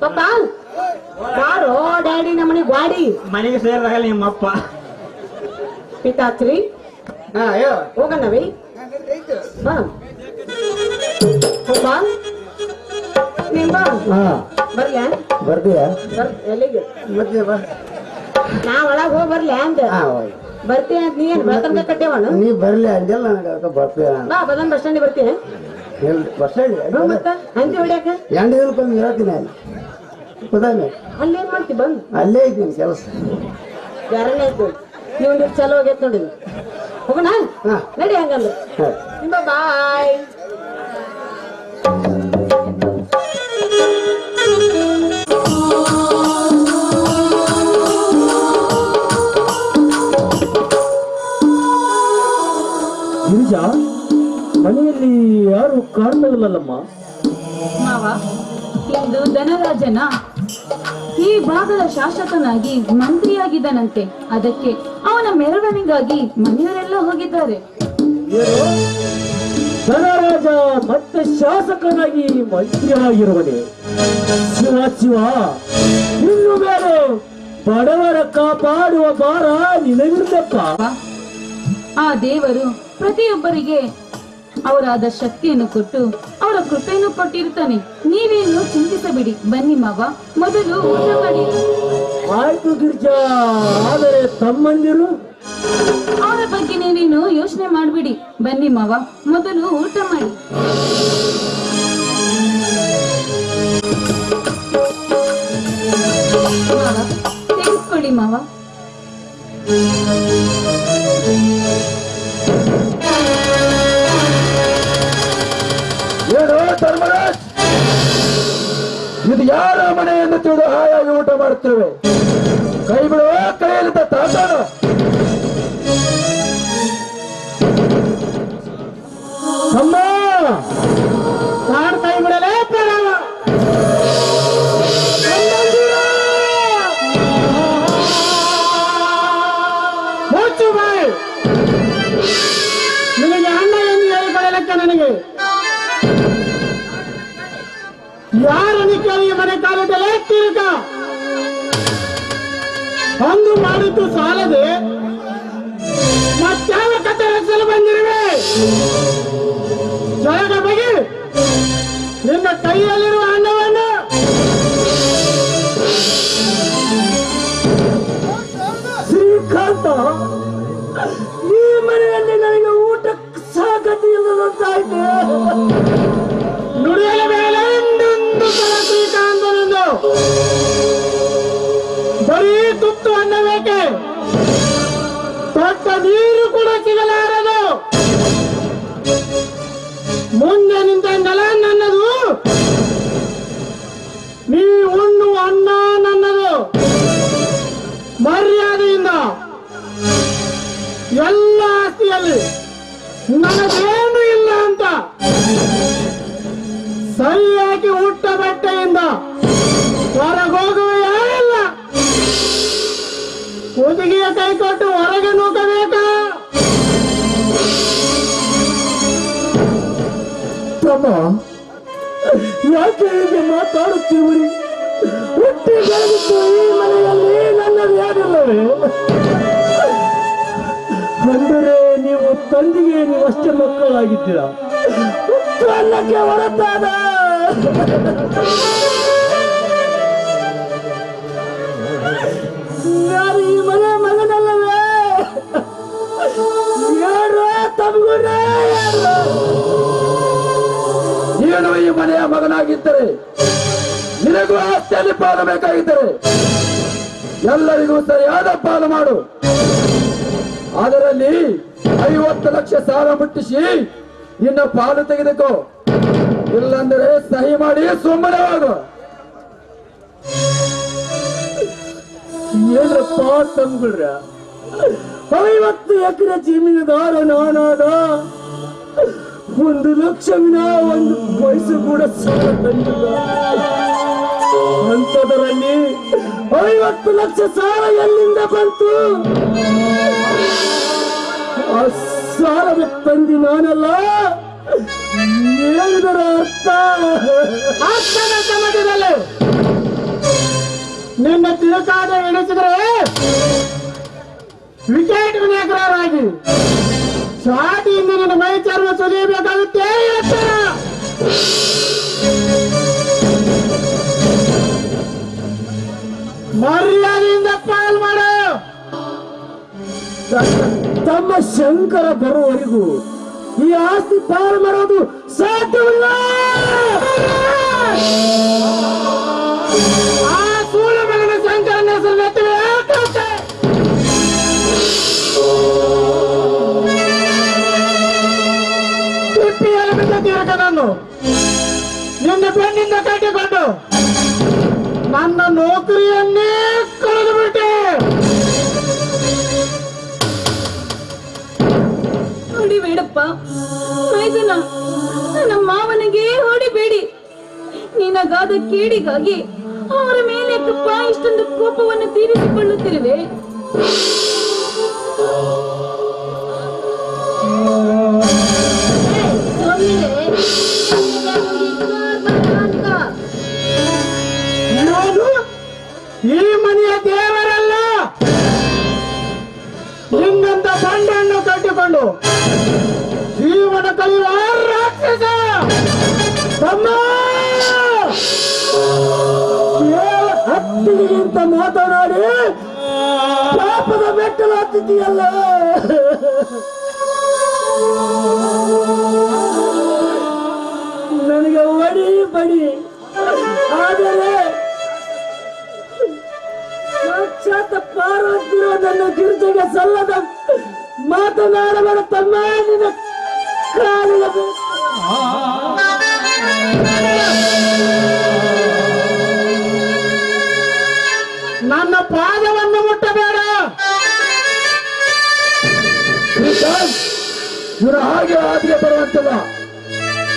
ಪಪ್ಪ ಬಾರೋ ಡ್ಯಾಡಿ ನಮ್ಮನೆ ಗಾಡಿ ಮನೆಗೆ ಸೇರಿದಾಗ ನಿಮ್ಮಪ್ಪ ಪಿತಾತ್ರಿ ಹಾ ಅಯ್ಯೋ ಹೋಗಣ್ಣವಿ ಬಾ ಪಪ್ಪ ನೀನ್ ಬಾ ಹಾ ಬರ್ಲ್ಯಾ ಬರ್ತೀಯಾ ಎಲ್ಲಿಗೆ ಮತ್ತೆ ಬಾ ನಾ ಒಳಗ್ ಹೋಗ್ ಬರ್ಲ್ಯಾ ಅಂದ ಹಾ ಹೋಯ್ ಬರ್ತೀನಿ ಅಂತ ನೀ ಏನ್ ಬೆಳತನಕ ಕಟ್ಟೇವಣ ನೀ ಬರ್ಲಿ ಅಂಜಲ್ಲ ನನಗೆ ಬರ್ತೀಯ ಬಾ ಬದನ್ ಬಸ್ ಸ್ಟ್ಯಾಂಡ್ ಬರ್ತೀನಿ ಬಸ್ ಸ್ಟ್ಯಾಂಡ್ ಮತ್ತ ಅಂತಿ ಹೊಡ್ಯಾಕ 2 ದಿನಕ್ಕೊಮ್ಮೆ ಇರತ್ತೀನಿ ಅಲ್ಲಿ ಗೊತ್ತಾನೆ ಅಲ್ಲೇನ್ ಮಾಡ್ತಿ ಬಂದ್ ಅಲ್ಲೇ ಇದ್ದೀನಿ ಕೆಲಸ ಯಾರನ್ನ ಆಯ್ತು ನೀವು ಚಲೋ ಹೋಗೈತ್ ನೋಡಿ ಹೋಗೋಣ ಹಾ. ನಡಿ ಹಂಗಂದ್ರೆ ಹಾ ಬಾಯ್ ಗಿರಿಜಾ ಮನೆಯಲ್ಲಿ ಯಾರು ಕಾಣ್ತಾ ಇಲ್ಲಲ್ಲಮ್ಮ. ಮಾವ ಇಂದು ಧನರಾಜನ ಈ ಭಾಗದ ಶಾಸಕನಾಗಿ ಮಂತ್ರಿಯಾಗಿದ್ದನಂತೆ. ಅದಕ್ಕೆ ಅವನ ಮೆರವಣಿಗಾಗಿ ಮನೆಯವರೆಲ್ಲ ಹೋಗಿದ್ದಾರೆ. ಏನು ಧನರಾಜ ಮತ್ತೆ ಶಾಸಕನಾಗಿ ಮಂತ್ರಿ ಆಗಿರುವನೆ? ಶಿವ ಶಿವ, ಇನ್ನು ಮೇಲೆ ಬಡವರ ಕಾಪಾಡುವ ಭಾರ ನಿನಗಿರುತ್ತಪ್ಪ. ಆ ದೇವರು ಪ್ರತಿಯೊಬ್ಬರಿಗೆ ಅವರಾದ ಶಕ್ತಿಯನ್ನು ಕೊಟ್ಟು ಅವರ ಕೃಪೆಯನ್ನು ಕೊಟ್ಟಿರ್ತಾನೆ. ನೀವೇನು ಚಿಂತಿಸಬೇಡಿ. ಬನ್ನಿ ಮಾವ, ಮೊದಲು ಊಟ ಮಾಡಿ. ಆಯ್ತು ಗಿರಿಜಾ, ಆದರೆ ತಮ್ಮಂದಿರು ಅವರ ಬಗ್ಗೆ ನೀವೇನು ಯೋಚನೆ ಮಾಡ್ಬಿಡಿ. ಬನ್ನಿ ಮಾವ, ಮೊದಲು ಊಟ ಮಾಡಿ. ಮಾವ ತೆಗೆದುಕೊಳ್ಳಿ ಮಾವ. ಏನು ಧರ್ಮರಾಜ್, ಇದು ಯಾರ ಮನೆ ಎಂದು ತಿಳಿದು ಹಾಯಾಗಿ ಊಟ ಮಾಡುತ್ತೇವೆ. ಕೈ ಬಿಡುವ, ಕೈಯಲ್ಲಿದ್ದ ತಾತಾನ. ಅಮ್ಮ ನಾನ್ ಕೈ ಬಿಡಲೇ ಬೇಡವ. ಮುಚ್ಚು ಬಾಯಿ. ನಿನಗೆ ಅಣ್ಣ ಎಂದು ಹೇಳಿಕೊಳ್ಳಲಕ್ಕ ನನಗೆ ಯಾರನ್ನು ಕೇಳಿ ಮನೆ ಕಾಲದಲ್ಲೇ ತಿರುಗ ಅಂದು ಮಾಡಿದ್ದು ಸಾಲದೆ ಮತ್ಯಾವ ಕತೆ ರಚಿಸಲು ಬಂದಿರುವೆ? ಜಳದ ಬಗ್ಗೆ ನಿನ್ನ ಕೈಯಲ್ಲಿರುವ ಹಣ್ಣವನ್ನು ಶ್ರೀಕಾಂತ, ಈ ಮನೆಯಲ್ಲಿ ನನಗೆ ಊಟ ಸಾಕತಿ ಇಲ್ಲದಂತಾಯ್ತು. ನುಡಿಯಲ ಮೇಲೆ ಒಂದೊಂದು ಸಲ ಶ್ರೀಕಾಂತನೊಂದು ಬರೀ ತುತ್ತು ಅನ್ನ ಬೇಕೆ, ತೊಟ್ಟ ನೀರು ಕೂಡ ಸಿಗಲಾರದು. ಮುಂದೆ ನಿಂತ ನೆಲ ನನ್ನದು, ನೀ ಉಣ್ಣು ಅನ್ನ ನನ್ನದು. ಮರ್ಯಾದೆಯಿಂದ ಎಲ್ಲ ಆಸ್ತಿಯಲ್ಲಿ ನನಗೇನು ಇಲ್ಲ ಅಂತ ಸರಿಯಾಗಿ ಹುಟ್ಟ ಬಟ್ಟೆಯಿಂದ ಹೊರಗೋಗುವ ಇಲ್ಲ. ಹುಡುಗಿಯ ಕೈ ಕೊಟ್ಟು ಹೊರಗೆ ನೂಕಬೇಕಾ? ತಮ್ಮ, ಯಾಕೆ ಹೀಗೆ ಮಾತಾಡುತ್ತೀವಿ? ಹುಟ್ಟಿ ಬೆಳೆದಿದ್ದು ಈ ಮನೆಯಲ್ಲಿ ನನ್ನದು ಯಾರಿಲ್ಲವೇ? ಅಂದರೆ ನೀವು ತಂದೆಗೆ ನೀವು ಅಷ್ಟೇ ಮಕ್ಕಳಾಗಿದ್ದೀರಾ? ಹುಟ್ಟು ಅನ್ನಕ್ಕೆ ಹೊರತಾದ ಯಾರು ಈ ಮನೆ ಮಗನಲ್ಲವೇ? ಯಾರು ತಮಗುರೇ? ನೀನು ಈ ಮನೆಯ ಮಗನಾಗಿದ್ದರೆ ನಿನಗೂ ಆಸ್ತಿಯಲ್ಲಿ ಪಾಲು ಬೇಕಾಗಿದ್ದರೆ ಎಲ್ಲರಿಗೂ ಸರಿಯಾದ ಪಾಲು ಮಾಡು. ಅದರಲ್ಲಿ 50 ಲಕ್ಷ ಸಾಲ ಮುಟ್ಟಿಸಿ ನಿನ್ನ ಪಾಲು ತೆಗೆದುಕೋ. ಇಲ್ಲಂದರೆ ಸಹಿ ಮಾಡಿ ಸುಮ್ಮನೆ ಹೋಗು. ಏನಪ್ಪ ತಂಗುಳ್ರ, 50 ಎಕರೆ ಜಮೀನುದಾರ ನಾನಾದ 1 ಲಕ್ಷವಿನ 1 ಪೈಸೆ ಕೂಡ ಸಾಲ ತಂದಿಲ್ಲ. ಅಂಥದರಲ್ಲಿ 50 ಲಕ್ಷ ಸಾಲ ಎಲ್ಲಿಂದ ಬಂತು? ಆ ಸಾಲದ ತಂದಿ ನಾನಲ್ಲ. ಏನದರ ಅರ್ಥ? ಅರ್ಥದ ಮಧ್ಯದಲ್ಲಿ ನಿನ್ನ ತಿರುಕಾದ ಎಣಿಸಿದ್ರೆ ವಿಕೆಟ್ ವಿನಾಯಕರಾಗಿ ಚಾಟಿಯಿಂದ ನಿನ್ನ ಮೈ ಚರ್ಮ ಸುಲಿಯಬೇಕಾಗುತ್ತೆ. ಎತ್ತರ ಮರ್ಯಾದೆಯಿಂದ ಪಾಲ್ ಮಾಡು. ತಮ್ಮ ಶಂಕರ ಬರುವವರೆಗೂ ಈ ಆಸ್ತಿ ಪಾಲು ಮಾಡೋದು ಸಾಧ್ಯವಿಲ್ಲ. ಆ ಸೂಳು ಮಗನ ಶಂಕರನ ಹೆಸರು ಎತ್ತುವೆ. ತಿಪ್ಪಿಯಲ್ಲಿ ಬಿದ್ದ ತೀರಕನನ್ನು ನಿನ್ನ ಬೆನ್ನಿಂದ ಕಟ್ಟಿಕೊಂಡು ನನ್ನ ನೌಕರಿಯನ್ನೇ ಕಳೆದು ಬಿಟ್ಟೆ. ಹೊಡಿಬೇಡಪ್ಪ ಮೈದನ, ನನ್ನ ಮಾವನಿಗೆ ಹೊಡಿಬೇಡಿ. ನಿನಗಾದ ಕೇಡಿಗಾಗಿ ಅವರ ಮೇಲೆ ಕಪ್ಪ ಇಷ್ಟೊಂದು ಕೋಪವನ್ನು ತೀರಿಸಿಕೊಳ್ಳುತ್ತಿರುವೆ. ನಾನು ಈ ಮನೆಯ ದೇವರಲ್ಲ. ನಿನ್ನಂತ ಬಂಡನ್ನು ಕಟ್ಟಿಕೊಂಡು ಜೀವನ ಕಲಿಯುವ ರಾಕ್ಷಸ. ತಮ್ಮ ಹತ್ತಿಗಿಂತ ಮಾತನಾಡಿ ಪಾಪದ ಮೆಟ್ಟಲು ಹತ್ತಿದೆಯಲ್ಲ. ನನಗೆ ಒಡಿ ಬಡಿ, ಆದರೆ ಸಾಕ್ಷಾತ್ ಪಾರ್ವತಿರೋ ನನ್ನ ಗಿರಿಜೆಗೆ ಸಲ್ಲದ ಮಾತನಾಡಬೇಡ ತಮ್ಮ. ನಿನ್ನ ಕಾಲಿಗೆ ಬೀಳ್ತೀನಿ. ನನ್ನ ಪಾದವನ್ನು ಮುಟ್ಟಬೇಡ. ಇವರ ಹಾಗೆ ಆದ್ರೆ ಬರುವಂತಿಲ್ಲ.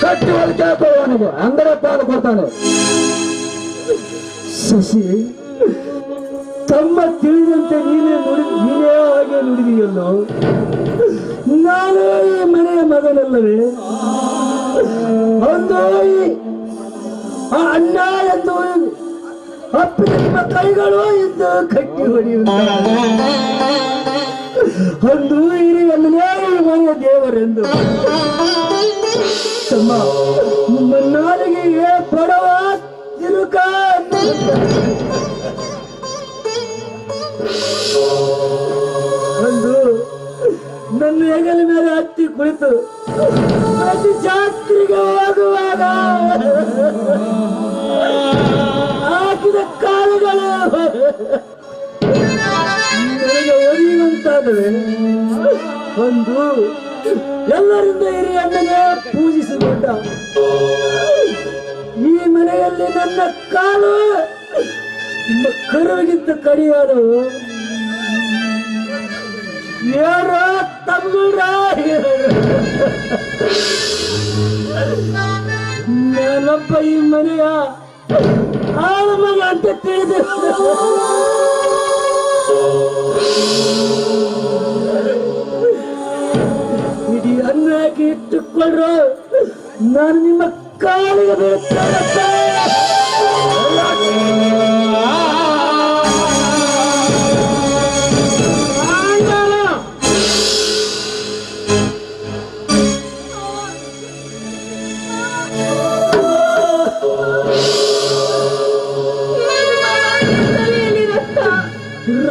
ಕಟ್ಟಿ ಹೊಲಿಕೆ ಹಾಕುವವನಿಗೆ ಅಂದರೆ ಪಾಲು ಕೊಡ್ತಾನೆ. ಶಶಿ, ತಮ್ಮ ತಿಳಿದಂತೆ ನೀನೇ ಹಾಗೆ ನುಡಿದೆಯಲ್ಲೋ. ನಾನೇ ಈ ಮನೆಯ ಮಗನಲ್ಲವೇ? ಒಂದು ಆ ಅಣ್ಣ ಎಂದು ಅಪ್ಪಿದ ನಿಮ್ಮ ಕೈಗಳು ಇದ್ದು ಕಟ್ಟಿ ಹೊಡೆಯುತ್ತಾರೆ. ಒಂದು ಹಿರಿಯ ಮನೆಯ ದೇವರೆಂದು ತಮ್ಮ ನಿಮ್ಮ ನಾಲಿಗೆಗೆ ಬಡವ ತಿರುಕ ಒಂದು ನನ್ನ ಹೆಗಲ ಮೇಲೆ ಹತ್ತಿ ಕುಳಿತು ಪ್ರತಿ ಜಾತ್ರೆಗೆ ಹೋಗುವಾಗ ಹಾಕಿದ ಕಾಲುಗಳು ನನಗೆ ಒಲಿಯುವಂತಾದವೆ. ಒಂದು ಎಲ್ಲರಿಂದ ಹಿರಿಯಣ್ಣನೇ ಪೂಜಿಸಿಕೊಂಡ ಈ ಮನೆಯಲ್ಲಿ ನನ್ನ ಕಾಲು ನಿಮ್ಮ ಕರುವಿಗಿಂತ ಕಡಿಯಾದವು. ಯಾರೋ ತಮ್ಮರ ನಾನೊಬ್ಬ ಈ ಮನೆಯ ಆಳಮಗ ಅಂತ ತಿಳಿದ ಇಡೀ ಅನ್ನಕ್ಕೆ ಇಟ್ಟುಕೊಂಡ್ರು ನಾನು ನಿಮ್ಮ ಕಾಲಿಗೆ ಬೀಳುತ್ತೇನೆ.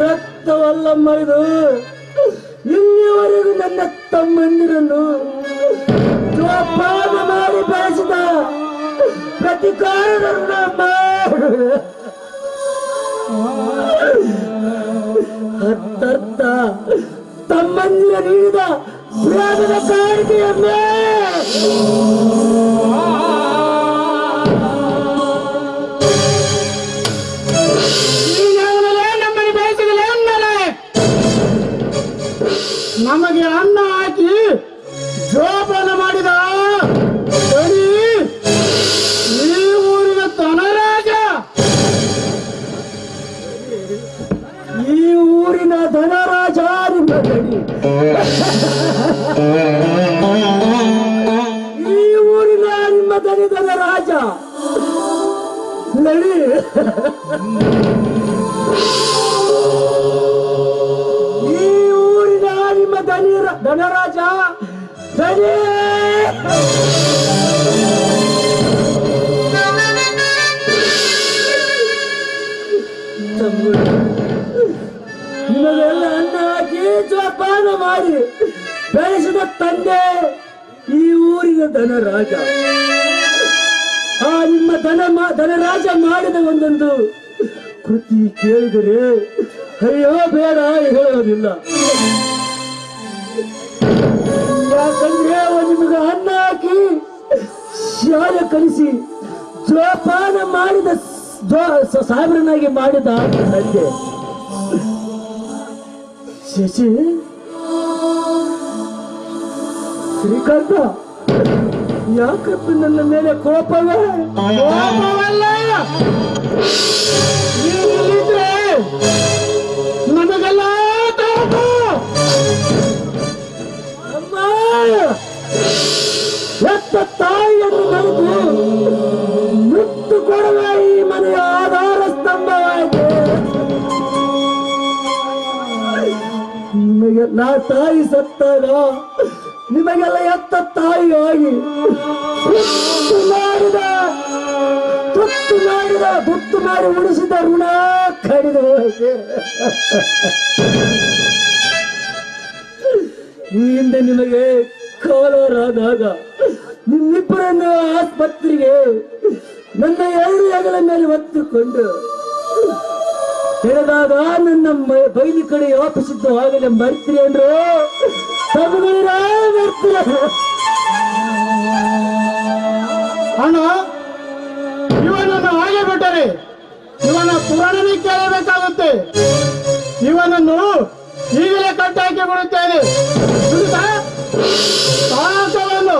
ರಕ್ತವಲ್ಲ ಮೈದು ಇಲ್ಲಿವರೆಗೂ ನನ್ನ ತಮ್ಮಂದಿರನ್ನು ಜೋಪಾನ ಮಾಡಿ ಬೆಳೆಸಿದ ಪ್ರತಿಕಾರವನ್ನು ಅರ್ಥರ್ಥ ತಮ್ಮಂದಿರ ನೀಡಿದ ಪ್ರೇಮದ ಕಾಣಿಕೆಯನ್ನೇ ನಮಗೆ ಅನ್ನ ಹಾಕಿ ಜೋಪಾನ ಮಾಡಿದ ಬರೀ ಈ ಊರಿನ ತನರಾಜ. ಊರಿನ ಧನರಾಜ ನಿಮ್ಮ ದಣಿ. ಈ ಊರಿನ ನಿಮ್ಮ ದನಿ ಧನರಾಜ ನಡಿ. ಈ ಊರಿನ ನಿಮ್ಮ ಧನರಾಜ ದನಿ. ನಿಮಗೆಲ್ಲ ಅನ್ನ ಹಾಕಿ ಜೋಪಾನ ಮಾಡಿ ಬೆಳೆಸಿದ ತಂದೆ ಈ ಊರಿನ ಧನರಾಜ. ಆ ನಿಮ್ಮ ಧನರಾಜ ಮಾಡಿದ ಒಂದೊಂದು ಕೃತಿ ಕೇಳಿದರೆ ಅಯ್ಯೋ ಬೇಡ ಹೇಳೋದಿಲ್ಲ. ಯಾಕಂದ್ರೆ ನಿಮಗೆ ಅನ್ನ ಹಾಕಿ ಶಾಲೆ ಕಲಿಸಿ ಜೋಪಾನ ಮಾಡಿದ ಸಾಹೇಬ್ರನ್ನಾಗಿ ಮಾಡಿದ ತಂದೆ. ಶಶಿ ಶ್ರೀಕಾಂತ, ಯಾಕಪ್ಪ ನನ್ನ ಮೇಲೆ ಕೋಪವೇ? ಕೋಪವಲ್ಲ, ನೀವಿಲ್ಲಿದ್ರೆ ನಮಗೆಲ್ಲ ತಪ್ಪು. ಅಮ್ಮ, ಎತ್ತ ತಾಯಿಯನ್ನು ಮರೆತು ಮುತ್ತು ಕೊಡುವ ಈ ಮನೆಯ ಆಧಾರ ಸ್ತಂಭವಾಯಿತು. ನಿಮಗೆ ನಾ ತಾಯಿ ಸತ್ತಾಗ ನಿಮಗೆಲ್ಲ ಎತ್ತ ತಾಯಿಯಾಗಿ ತುತ್ತು ಮಾಡಿ ಉಳಿಸಿದ ಋಣ ಕಡಿದು ಹೋಯ್ತು. ಈ ಹಿಂದೆ ನಿಮಗೆ ಕಾಲರಾದಾಗ ನಿಮ್ಮಿಬ್ಬರನ್ನು ಆಸ್ಪತ್ರೆಗೆ ನನ್ನ 2 ಹೆಗಲ ಮೇಲೆ ಹೊತ್ತುಕೊಂಡು ತೆರೆದಾಗ ನನ್ನ ಬೈಲಿ ಕಡೆ ವಾಪಸಿದ್ದು ಆಗಲೇ ಮರ್ತೀರಿ ಅಂದ್ರು ಬರ್ತೀರ. ಅಣ್ಣ, ಇವನನ್ನು ಹಾಗೆ ಬಿಟ್ಟರೆ ಇವನ ಪುರಾಣನೇ ಕೇಳಬೇಕಾಗುತ್ತೆ. ಇವನನ್ನು ಈಗಲೇ ಕಟ್ಟಾಕಿ ಬಿಡುತ್ತೇನೆ. ಸಾಹಸವನ್ನು